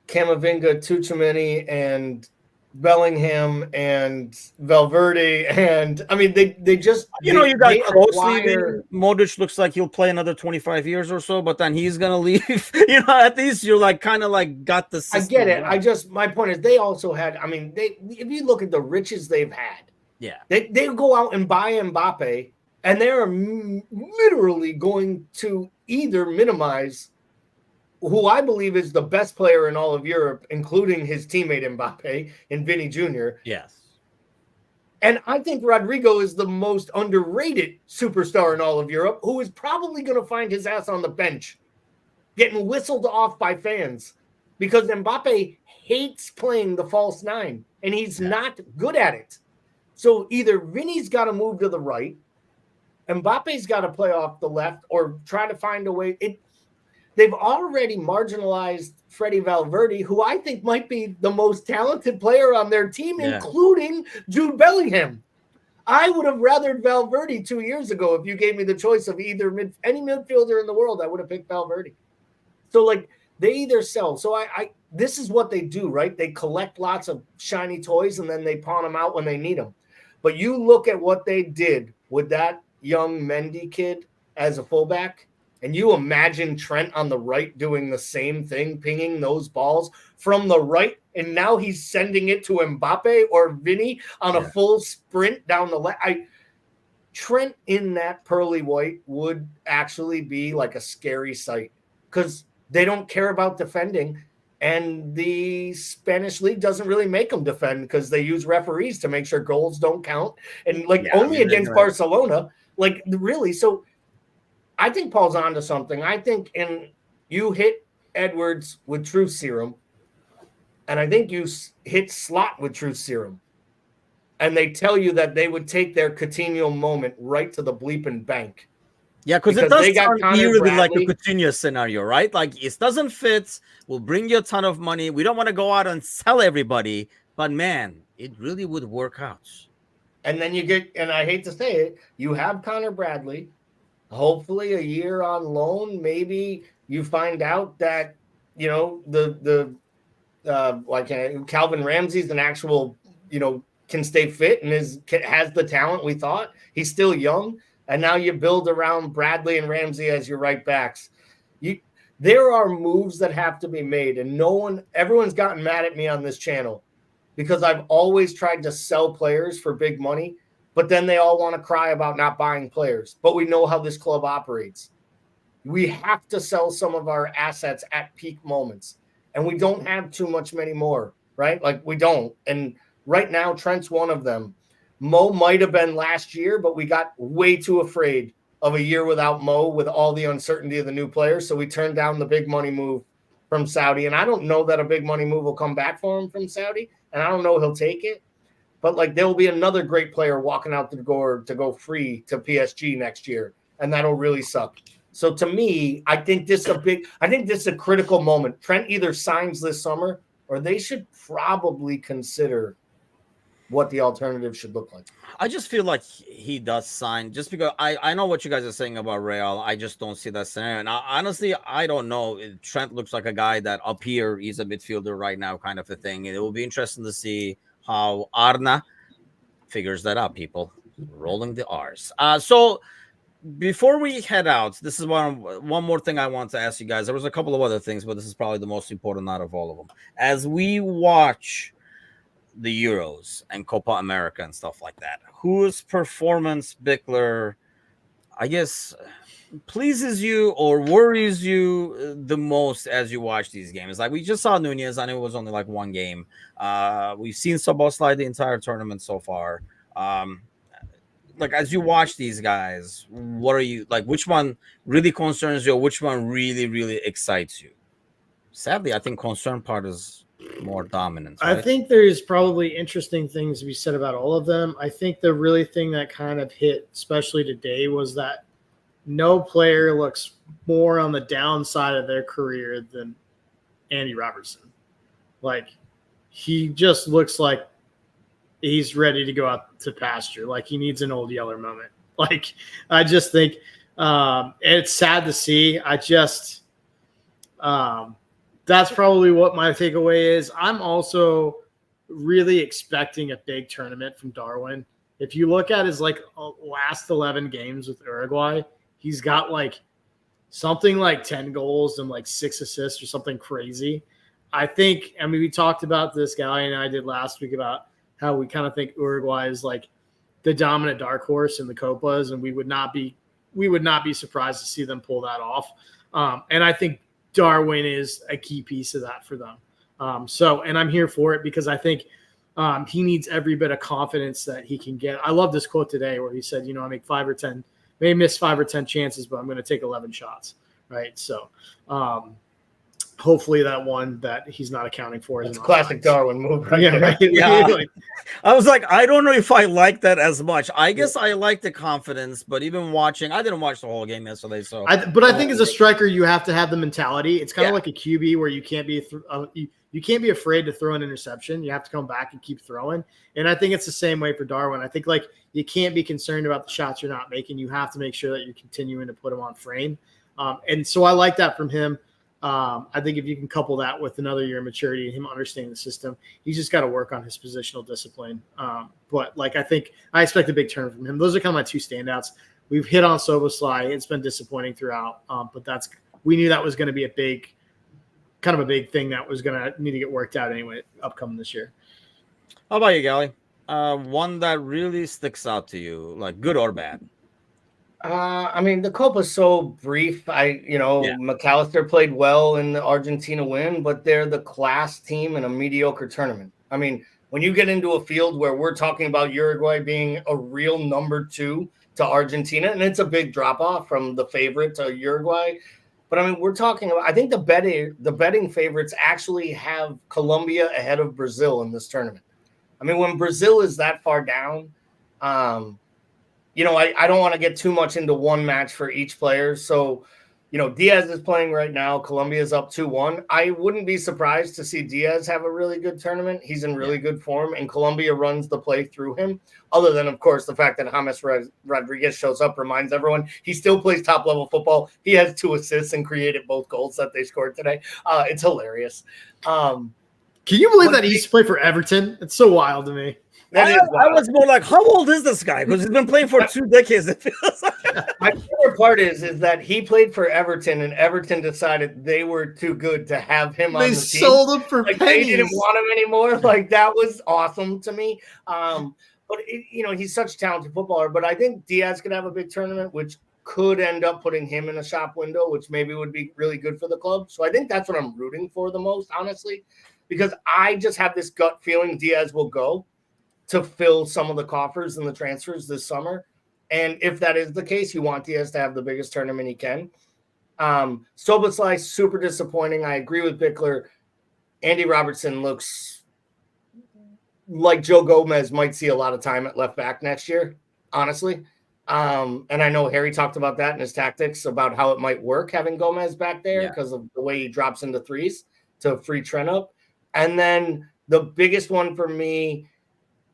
Camavinga, Tchouaméni, and Bellingham and Valverde, and I mean they just you got Kroos leaving. Modric looks like he'll play another 25 years or so, but then he's gonna leave. At least you're like kind of like got the system. I get it. My point is they also had. I mean, if you look at the riches they've had, they go out and buy Mbappe, and they are literally going to either minimize who I believe is the best player in all of Europe, including his teammate Mbappe and Vinny Jr. Yes. And I think Rodrigo is the most underrated superstar in all of Europe, who is probably going to find his ass on the bench, getting whistled off by fans, because Mbappe hates playing the false nine, and he's not good at it. So either Vinny's got to move to the right, Mbappe's got to play off the left, or try to find a way. They've already marginalized Freddie Valverde, who I think might be the most talented player on their team, including Jude Bellingham. I would have rathered Valverde 2 years ago. If you gave me the choice of either any midfielder in the world, I would have picked Valverde. So, like, they either sell. So this is what they do, right? They collect lots of shiny toys, and then they pawn them out when they need them. But you look at what they did with that young Mendy kid as a fullback, and you imagine Trent on the right doing the same thing, pinging those balls from the right, and now he's sending it to Mbappe or Vinny on a full sprint down the left. Trent in that pearly white would actually be like a scary sight, because they don't care about defending, and the Spanish league doesn't really make them defend because they use referees to make sure goals don't count, and against Barcelona, like really. So I think Paul's onto something. I think you hit Edwards with truth serum, and I think you hit Slot with truth serum, and they tell you that they would take their Coutinho moment right to the bleeping bank. Yeah, because it does sound eerily like a Coutinho scenario, right? Like, it doesn't fit. We'll bring you a ton of money. We don't want to go out and sell everybody, but man, it really would work out. And then you get, and I hate to say it, you have Connor Bradley. Hopefully a year on loan. Maybe you find out that, Calvin Ramsey's an actual, can stay fit and has the talent we thought. He's still young. And now you build around Bradley and Ramsey as your right backs. There are moves that have to be made. And everyone's gotten mad at me on this channel because I've always tried to sell players for big money. But then they all want to cry about not buying players. But we know how this club operates. We have to sell some of our assets at peak moments. And we don't have too many more, right? Like, we don't. And right now, Trent's one of them. Mo might have been last year, but we got way too afraid of a year without Mo with all the uncertainty of the new players. So we turned down the big money move from Saudi. And I don't know that a big money move will come back for him from Saudi. And I don't know he'll take it. But, like, there will be another great player walking out the door to go free to PSG next year, and that'll really suck. So, to me, I think this is a critical moment. Trent either signs this summer, or they should probably consider what the alternative should look like. I just feel like he does sign, just because I know what you guys are saying about Real. I just don't see that scenario. And honestly, I don't know. Trent looks like a guy that up here, he's a midfielder right now, kind of a thing. It will be interesting to see how Arna figures that out, people. Rolling the R's. So before we head out, this is one more thing I want to ask you guys. There was a couple of other things, but this is probably the most important out of all of them. As we watch the Euros and Copa America and stuff like that, whose performance, Bickler, I guess, pleases you or worries you the most as you watch these games? Like, we just saw Nunez. I know it was only like one game. We've seen Szoboszlai the entire tournament so far. Like, as you watch these guys, what are you like? Which one really concerns you, or which one really, really excites you? Sadly, I think concern part is more dominance. I Right? think there's probably interesting things to be said about all of them. I think the really thing that kind of hit, especially today, was that no player looks more on the downside of their career than Andy Robertson. Like, he just looks like he's ready to go out to pasture. Like, he needs an old Yeller moment. Like, I just think it's sad to see. That's probably what my takeaway is. I'm also really expecting a big tournament from Darwin. If you look at his last 11 games with Uruguay, he's got something like 10 goals and 6 assists or something crazy. We talked about this, Guy and I did last week, about how we kind of think Uruguay is the dominant dark horse in the Copas, and we would not be surprised to see them pull that off. And I think Darwin is a key piece of that for them. And I'm here for it because I think he needs every bit of confidence that he can get. I love this quote today where he said, I make 5 or 10, may miss 5 or 10 chances, but I'm going to take 11 shots. Right. So hopefully that one that he's not accounting for. It's classic Darwin move. Right? Yeah. Right. Yeah. I was like, I don't know if I like that as much. I guess I like the confidence, but even watching, I didn't watch the whole game yesterday. So, I think as a striker, you have to have the mentality. It's kind of like a QB where you can't be you can't be afraid to throw an interception. You have to come back and keep throwing. And I think it's the same way for Darwin. I think you can't be concerned about the shots you're not making. You have to make sure that you're continuing to put them on frame. And so I like that from him. I think if you can couple that with another year of maturity and him understanding the system, he's just got to work on his positional discipline. But I expect a big turn from him. Those are kind of my two standouts. We've hit on Szoboszlai. It's been disappointing throughout, but we knew that was going to be a big thing that was going to need to get worked out anyway, upcoming this year. How about you, Gally? One that really sticks out to you, like good or bad? The Copa's so brief. McAllister played well in the Argentina win, but they're the class team in a mediocre tournament. I mean, when you get into a field where we're talking about Uruguay being a real number 2 to Argentina, and it's a big drop off from the favorite to Uruguay. But we're talking about, I think the betting favorites actually have Colombia ahead of Brazil in this tournament. When Brazil is that far down, I don't want to get too much into one match for each player. So, Diaz is playing right now. Colombia is up 2-1. I wouldn't be surprised to see Diaz have a really good tournament. He's in really good form, and Colombia runs the play through him. Other than, of course, the fact that James Rodriguez shows up reminds everyone he still plays top-level football. He has 2 assists and created both goals that they scored today. It's hilarious. Can you believe that he used to play for Everton? It's so wild to me. I was more like, how old is this guy? Because he's been playing for 2 decades. It feels like. My favorite part is that he played for Everton, and Everton decided they were too good to have him on the team. They sold him for pennies. They didn't want him anymore. That was awesome to me. But he's such a talented footballer. But I think Diaz could have a big tournament, which could end up putting him in a shop window, which maybe would be really good for the club. So I think that's what I'm rooting for the most, honestly, because I just have this gut feeling Diaz will go to fill some of the coffers in the transfers this summer. And if that is the case, you want Diaz to have the biggest tournament he can. Szoboszlai, super disappointing. I agree with Bickler. Andy Robertson looks like Joe Gomez might see a lot of time at left back next year, honestly. And I know Harry talked about that in his tactics about how it might work having Gomez back there because of the way he drops into threes to free Trent up. And then the biggest one for me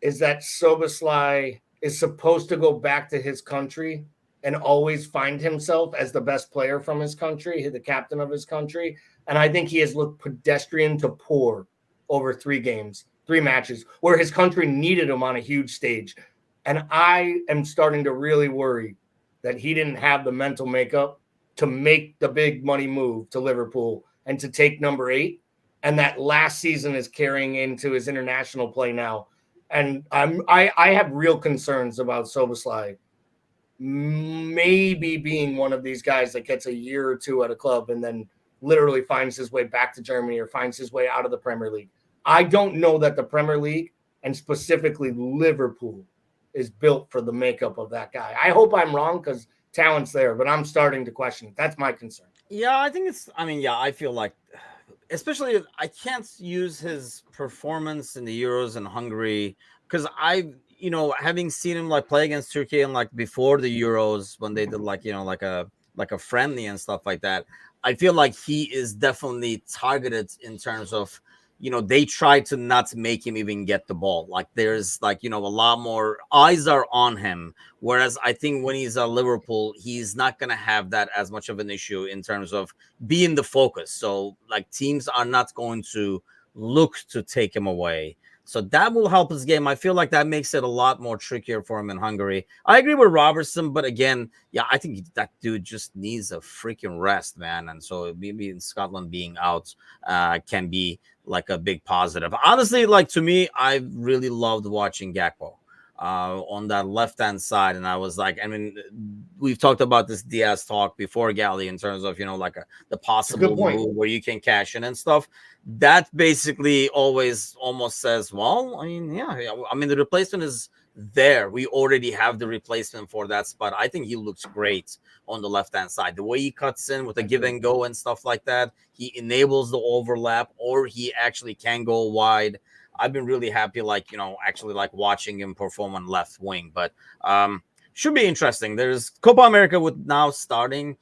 is that Szoboszlai is supposed to go back to his country and always find himself as the best player from his country, the captain of his country. And I think he has looked pedestrian to poor over 3 matches, where his country needed him on a huge stage. And I am starting to really worry that he didn't have the mental makeup to make the big money move to Liverpool and to take number 8. And that last season is carrying into his international play now. And I have real concerns about Szoboszlai maybe being one of these guys that gets a year or 2 at a club and then literally finds his way back to Germany or finds his way out of the Premier League. I don't know that the Premier League, and specifically Liverpool, is built for the makeup of that guy. I hope I'm wrong because talent's there, but I'm starting to question it. That's my concern. Yeah, I think I feel like especially I can't use his performance in the Euros in Hungary because having seen him like play against Turkey and like before the Euros when they did like like a friendly and stuff like that, I feel like he is definitely targeted in terms of they try to not make him even get the ball. Like there's like a lot more eyes are on him. Whereas I think when he's at Liverpool, he's not gonna have that as much of an issue in terms of being the focus. So like teams are not going to look to take him away. So that will help his game. I feel like that makes it a lot more trickier for him in Hungary. I agree with Robertson, but again, yeah, I think that dude just needs a freaking rest, man. And so maybe in Scotland being out can be like a big positive. Honestly, like to me, I really loved watching Gakpo on that left hand side, and I was like, I mean, we've talked about this Diaz talk before, Gally, in terms of like the possible move where you can cash in and stuff. That basically always almost says, well, I mean, yeah, I mean, the replacement is there. We already have the replacement for that spot. I think he looks great on the left hand side. The way he cuts in with the give and go and stuff like that, he enables the overlap, or he actually can go wide. I've been really happy, like, actually like watching him perform on left wing, but should be interesting. There's Copa America with now starting,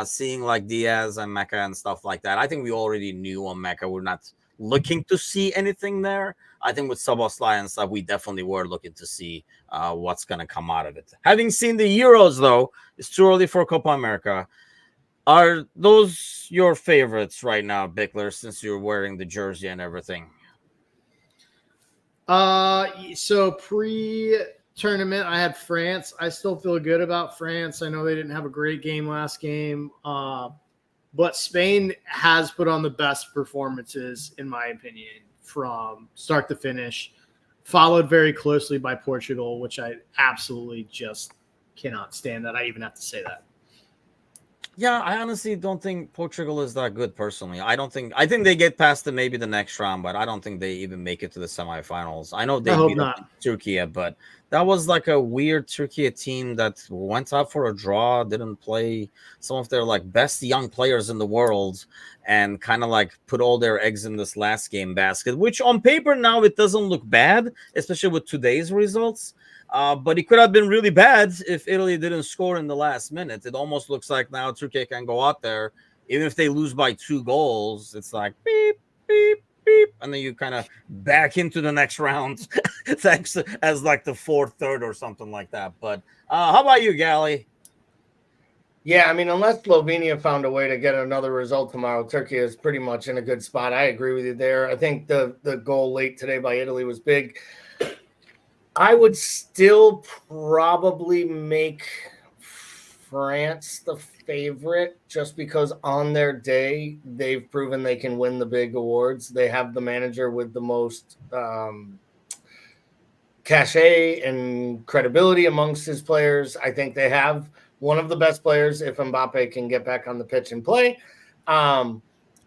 seeing like Diaz and Mecca and stuff like that. I think we already knew on Mecca. We're not looking to see anything there. I think with Szoboszlai and stuff, we definitely were looking to see what's going to come out of it. Having seen the Euros, though, it's too early for Copa America. Are those your favorites right now, Bickler, since you're wearing the jersey and everything? So pre-tournament, I had France. I still feel good about France. I know they didn't have a great game last game, but Spain has put on the best performances, in my opinion, from start to finish, followed very closely by Portugal, which I absolutely just cannot stand that I even have to say that. Yeah, I honestly don't think Portugal is that good personally. I think they get past maybe the next round, but I don't think they even make it to the semifinals. I know they beat up Turkey, but that was like a weird Turkey team that went out for a draw, didn't play some of their like best young players in the world, and kind of like put all their eggs in this last game basket, which on paper now it doesn't look bad, especially with today's results. But it could have been really bad if Italy didn't score in the last minute. It almost looks like now Turkey can go out there, even if they lose by 2 goals. It's like beep, beep, beep, and then you kind of back into the next round thanks as like the 4th, 3rd or something like that. But how about you, Gally? Yeah, I mean, unless Slovenia found a way to get another result tomorrow, Turkey is pretty much in a good spot. I agree with you there. I think the goal late today by Italy was big. I would still probably make France the favorite just because on their day, they've proven they can win the big awards. They have the manager with the most cachet and credibility amongst his players. I think they have one of the best players if Mbappe can get back on the pitch and play. I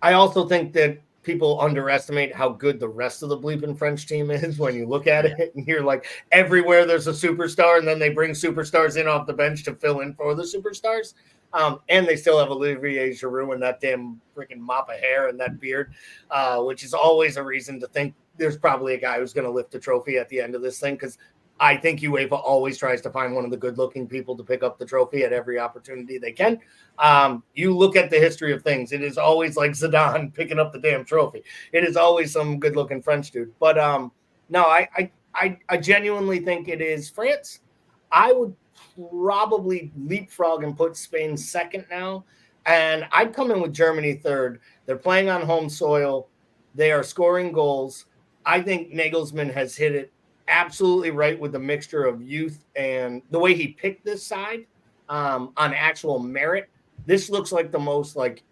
also think that people underestimate how good the rest of the bleeping French team is when you look at it and you're like, everywhere there's a superstar, and then they bring superstars in off the bench to fill in for the superstars. And they still have Olivier Giroud and that damn freaking mop of hair and that beard, which is always a reason to think there's probably a guy who's going to lift the trophy at the end of this thing, because I think UEFA always tries to find one of the good-looking people to pick up the trophy at every opportunity they can. You look at the history of things; it is always like Zidane picking up the damn trophy. It is always some good-looking French dude. But no, I genuinely think it is France. I would probably leapfrog and put Spain second now, and I'd come in with Germany third. They're playing on home soil. They are scoring goals. I think Nagelsmann has hit it absolutely right with the mixture of youth and the way he picked this side on actual merit. This looks like the most like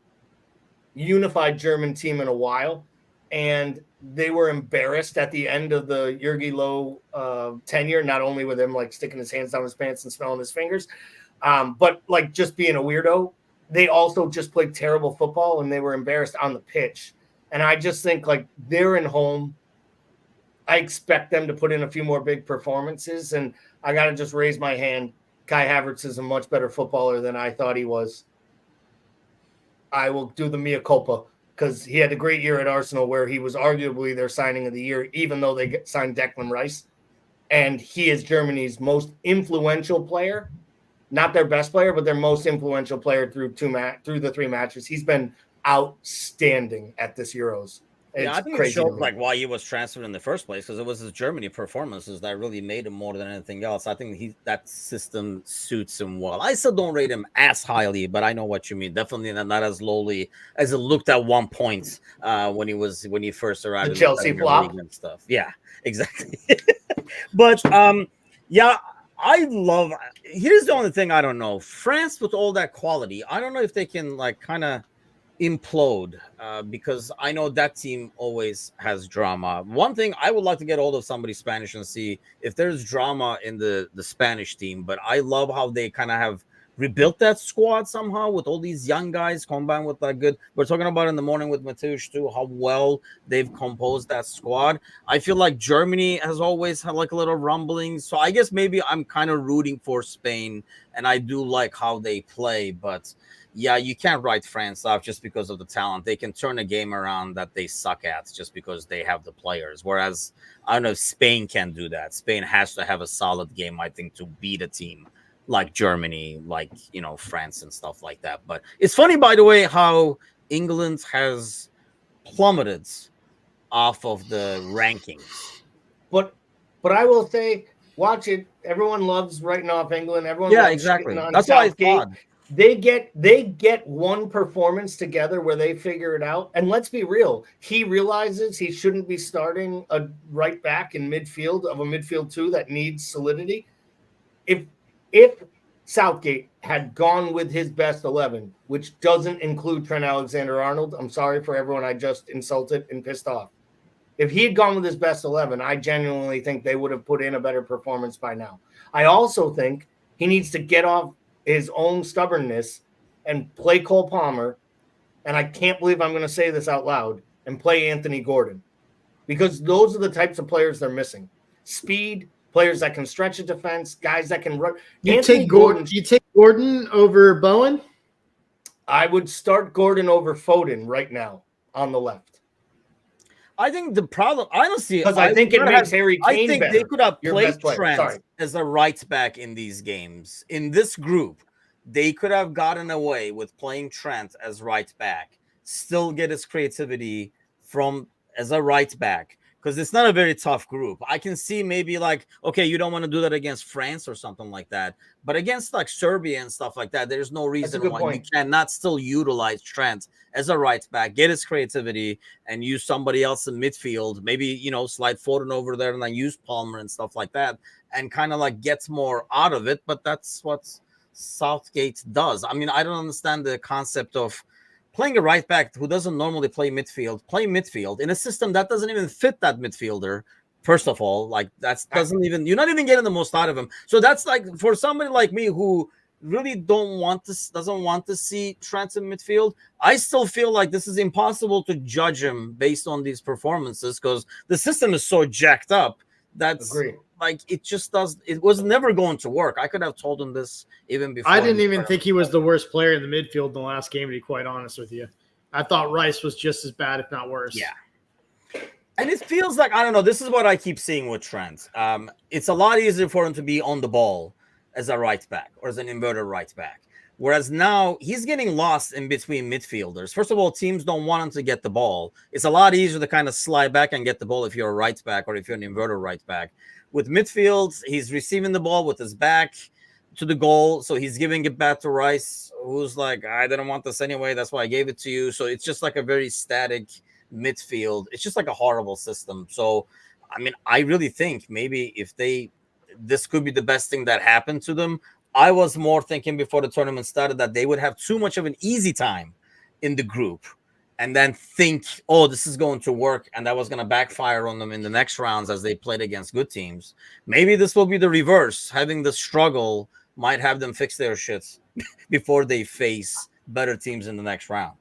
unified German team in a while, and they were embarrassed at the end of the Jurgi Low tenure, not only with him like sticking his hands down his pants and smelling his fingers, but like just being a weirdo. They also just played terrible football, and they were embarrassed on the pitch. And I just think like they're in home. I expect them to put in a few more big performances, and I got to just raise my hand. Kai Havertz is a much better footballer than I thought he was. I will do the mea culpa. because he had a great year at Arsenal where he was arguably their signing of the year, even though they signed Declan Rice. And he is Germany's most influential player, not their best player, but their most influential player through the 3 matches. He's been outstanding at this Euros. Yeah, I think it shows like why he was transferred in the first place, because it was his Germany performances that really made him more than anything else. I think that system suits him well. I still don't rate him as highly, but I know what you mean. Definitely not as lowly as it looked at one point when he first arrived. The Chelsea flop and stuff. Yeah, exactly. But yeah, I love. Here's the only thing I don't know: France with all that quality. I don't know if they can like kind of implode because I know that team always has drama. One thing I would like to get hold of somebody Spanish and see if there's drama in the Spanish team, but I love how they kind of have rebuilt that squad somehow with all these young guys combined with that good. We're talking about in the morning with Mateusz too, how well they've composed that squad. I feel like Germany has always had like a little rumbling, so I guess maybe I'm kind of rooting for Spain, and I do like how they play, but yeah, you can't write France off just because of the talent. They can turn a game around that they suck at just because they have the players. Whereas, I don't know if Spain can do that. Spain has to have a solid game, I think, to beat a team like Germany, like, France and stuff like that. But it's funny, by the way, how England has plummeted off of the rankings. But I will say, watch it. Everyone loves writing off England. Everyone yeah, loves exactly. That's why it's odd. They get one performance together where they figure it out. And let's be real. He realizes he shouldn't be starting a right back in midfield of a midfield 2 that needs solidity. If Southgate had gone with his best 11, which doesn't include Trent Alexander-Arnold, I'm sorry for everyone I just insulted and pissed off. If he had gone with his best 11, I genuinely think they would have put in a better performance by now. I also think he needs to get off his own stubbornness and play Cole Palmer, and I can't believe I'm going to say this out loud, and play Anthony Gordon, because those are the types of players they're missing. Speed, players that can stretch a defense, guys that can run. You take Gordon over Bowen? I would start Gordon over Foden right now on the left. I think the problem, honestly, because I think it makes Harry Kane better. I think they could have played Trent as a right back in these games. In this group, they could have gotten away with playing Trent as right back, still get his creativity from as a right back, because it's not a very tough group. I can see maybe like, okay, you don't want to do that against France or something like that, but against like Serbia and stuff like that, there's no reason why you cannot still utilize Trent as a right back, get his creativity, and use somebody else in midfield. Maybe, slide Foden over there and then use Palmer and stuff like that, and kind of like gets more out of it. But that's what Southgate does. I mean, I don't understand the concept of playing a right back who doesn't normally play midfield in a system that doesn't even fit that midfielder. First of all, like you're not even getting the most out of him. So that's like for somebody like me who really doesn't want to see Trent in midfield, I still feel like this is impossible to judge him based on these performances, because the system is so jacked up. That's like it was never going to work. I could have told him this even before. I didn't even think he was the worst player in the midfield in the last game, to be quite honest with you. I thought Rice was just as bad, if not worse. Yeah. And it feels like, I don't know, this is what I keep seeing with Trent. It's a lot easier for him to be on the ball as a right back or as an inverted right back. Whereas now he's getting lost in between midfielders. First of all, teams don't want him to get the ball. It's a lot easier to kind of slide back and get the ball if you're a right back or if you're an inverted right back. With midfield, he's receiving the ball with his back to the goal. So he's giving it back to Rice, who's like, I didn't want this anyway. That's why I gave it to you. So it's just like a very static midfield. It's just like a horrible system. So, I mean, I really think maybe this could be the best thing that happened to them. I was more thinking before the tournament started that they would have too much of an easy time in the group and then think, oh, this is going to work, and that was going to backfire on them in the next rounds as they played against good teams. Maybe this will be the reverse. Having the struggle might have them fix their shits before they face better teams in the next round.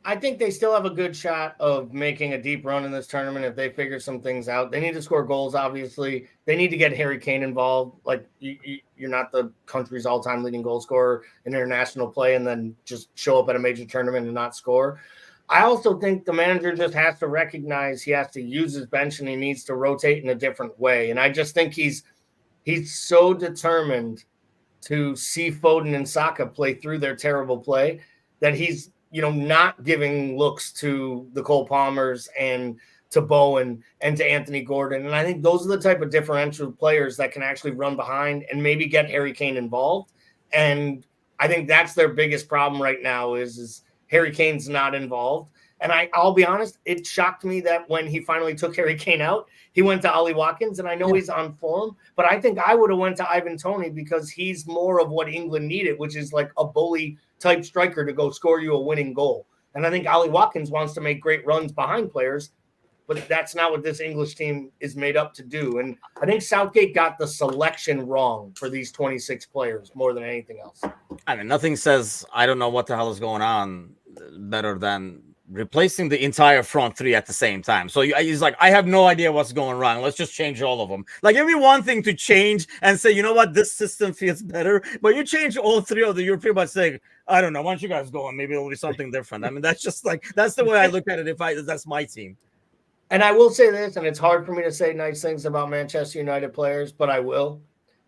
I think they still have a good shot of making a deep run in this tournament if they figure some things out. They need to score goals, obviously. They need to get Harry Kane involved. Like, you're not the country's all-time leading goal scorer in international play and then just show up at a major tournament and not score. I also think the manager just has to recognize he has to use his bench and he needs to rotate in a different way. And I just think he's so determined to see Foden and Saka play through their terrible play that he's, not giving looks to the Cole Palmers and to Bowen and to Anthony Gordon. And I think those are the type of differential players that can actually run behind and maybe get Harry Kane involved. And I think that's their biggest problem right now is Harry Kane's not involved. And I'll be honest, it shocked me that when he finally took Harry Kane out, he went to Ollie Watkins, and I know he's on form, but I think I would have went to Ivan Toney because he's more of what England needed, which is like a bully type striker to go score you a winning goal. And I think Ollie Watkins wants to make great runs behind players, but that's not what this English team is made up to do. And I think Southgate got the selection wrong for these 26 players more than anything else. I mean, nothing says I don't know what the hell is going on better than replacing the entire front three at the same time. So he's like, I have no idea what's going wrong. Let's just change all of them. Like, it'd be one thing to change and say, you know what, this system feels better. But you change all three of the European by saying, I don't know, why don't you guys go and maybe it'll be something different. I mean, that's just like, that's the way I look at it if that's my team. And I will say this, and it's hard for me to say nice things about Manchester United players, but I will.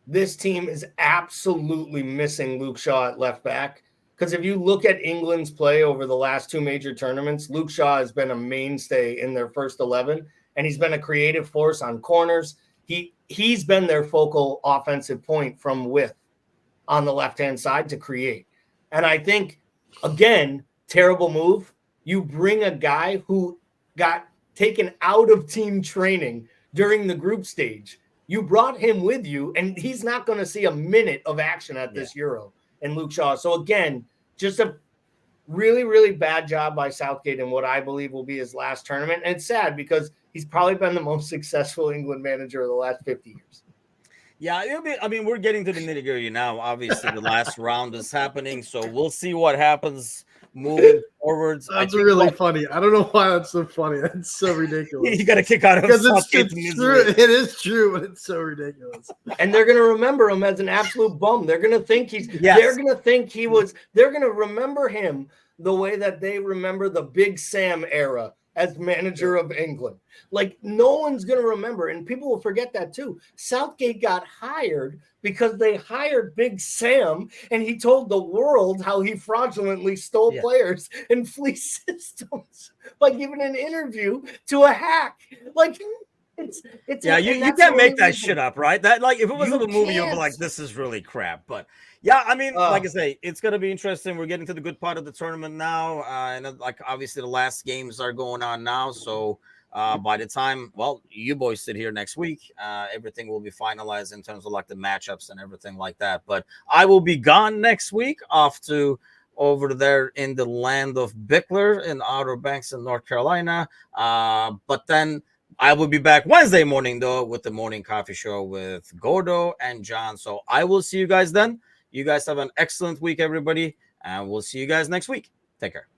This team is absolutely missing Luke Shaw at left back. Because if you look at England's play over the last two major tournaments, Luke Shaw has been a mainstay in their first 11, and he's been a creative force on corners. He's been their focal offensive point from width on the left-hand side to create. And I think, again, terrible move. You bring a guy who got taken out of team training during the group stage. You brought him with you, and he's not going to see a minute of action at this Euro. And Luke Shaw. So again, just a really, really bad job by Southgate in what I believe will be his last tournament. And it's sad because he's probably been the most successful England manager of the last 50 years. Yeah, I mean, we're getting to the nitty-gritty now. Obviously, the last round is happening, so we'll see what happens moving forwards. That's really funny. I don't know why that's so funny. That's so ridiculous. You got to kick out of because it's true. It is true, but it's so ridiculous. And they're going to remember him as an absolute bum. They're going to think they're going to think he was. They're going to remember him the way that they remember the Big Sam era as manager of England. Like, no one's going to remember, and people will forget that too. Southgate got hired because they hired Big Sam, and he told the world how he fraudulently stole players and fleeced systems by giving an interview to a hack. Like, it's you can't make that shit up, right? That, like, if it was a movie, you'd be like, this is really crap. But yeah, I mean, like I say, it's gonna be interesting. We're getting to the good part of the tournament now, and like obviously the last games are going on now. So by the time, well, you boys sit here next week, everything will be finalized in terms of like the matchups and everything like that. But I will be gone next week, off to over there in the land of Bickler in Outer Banks in North Carolina. But then I will be back Wednesday morning, though, with the morning coffee show with Gordo and John. So I will see you guys then. You guys have an excellent week, everybody, and we'll see you guys next week. Take care.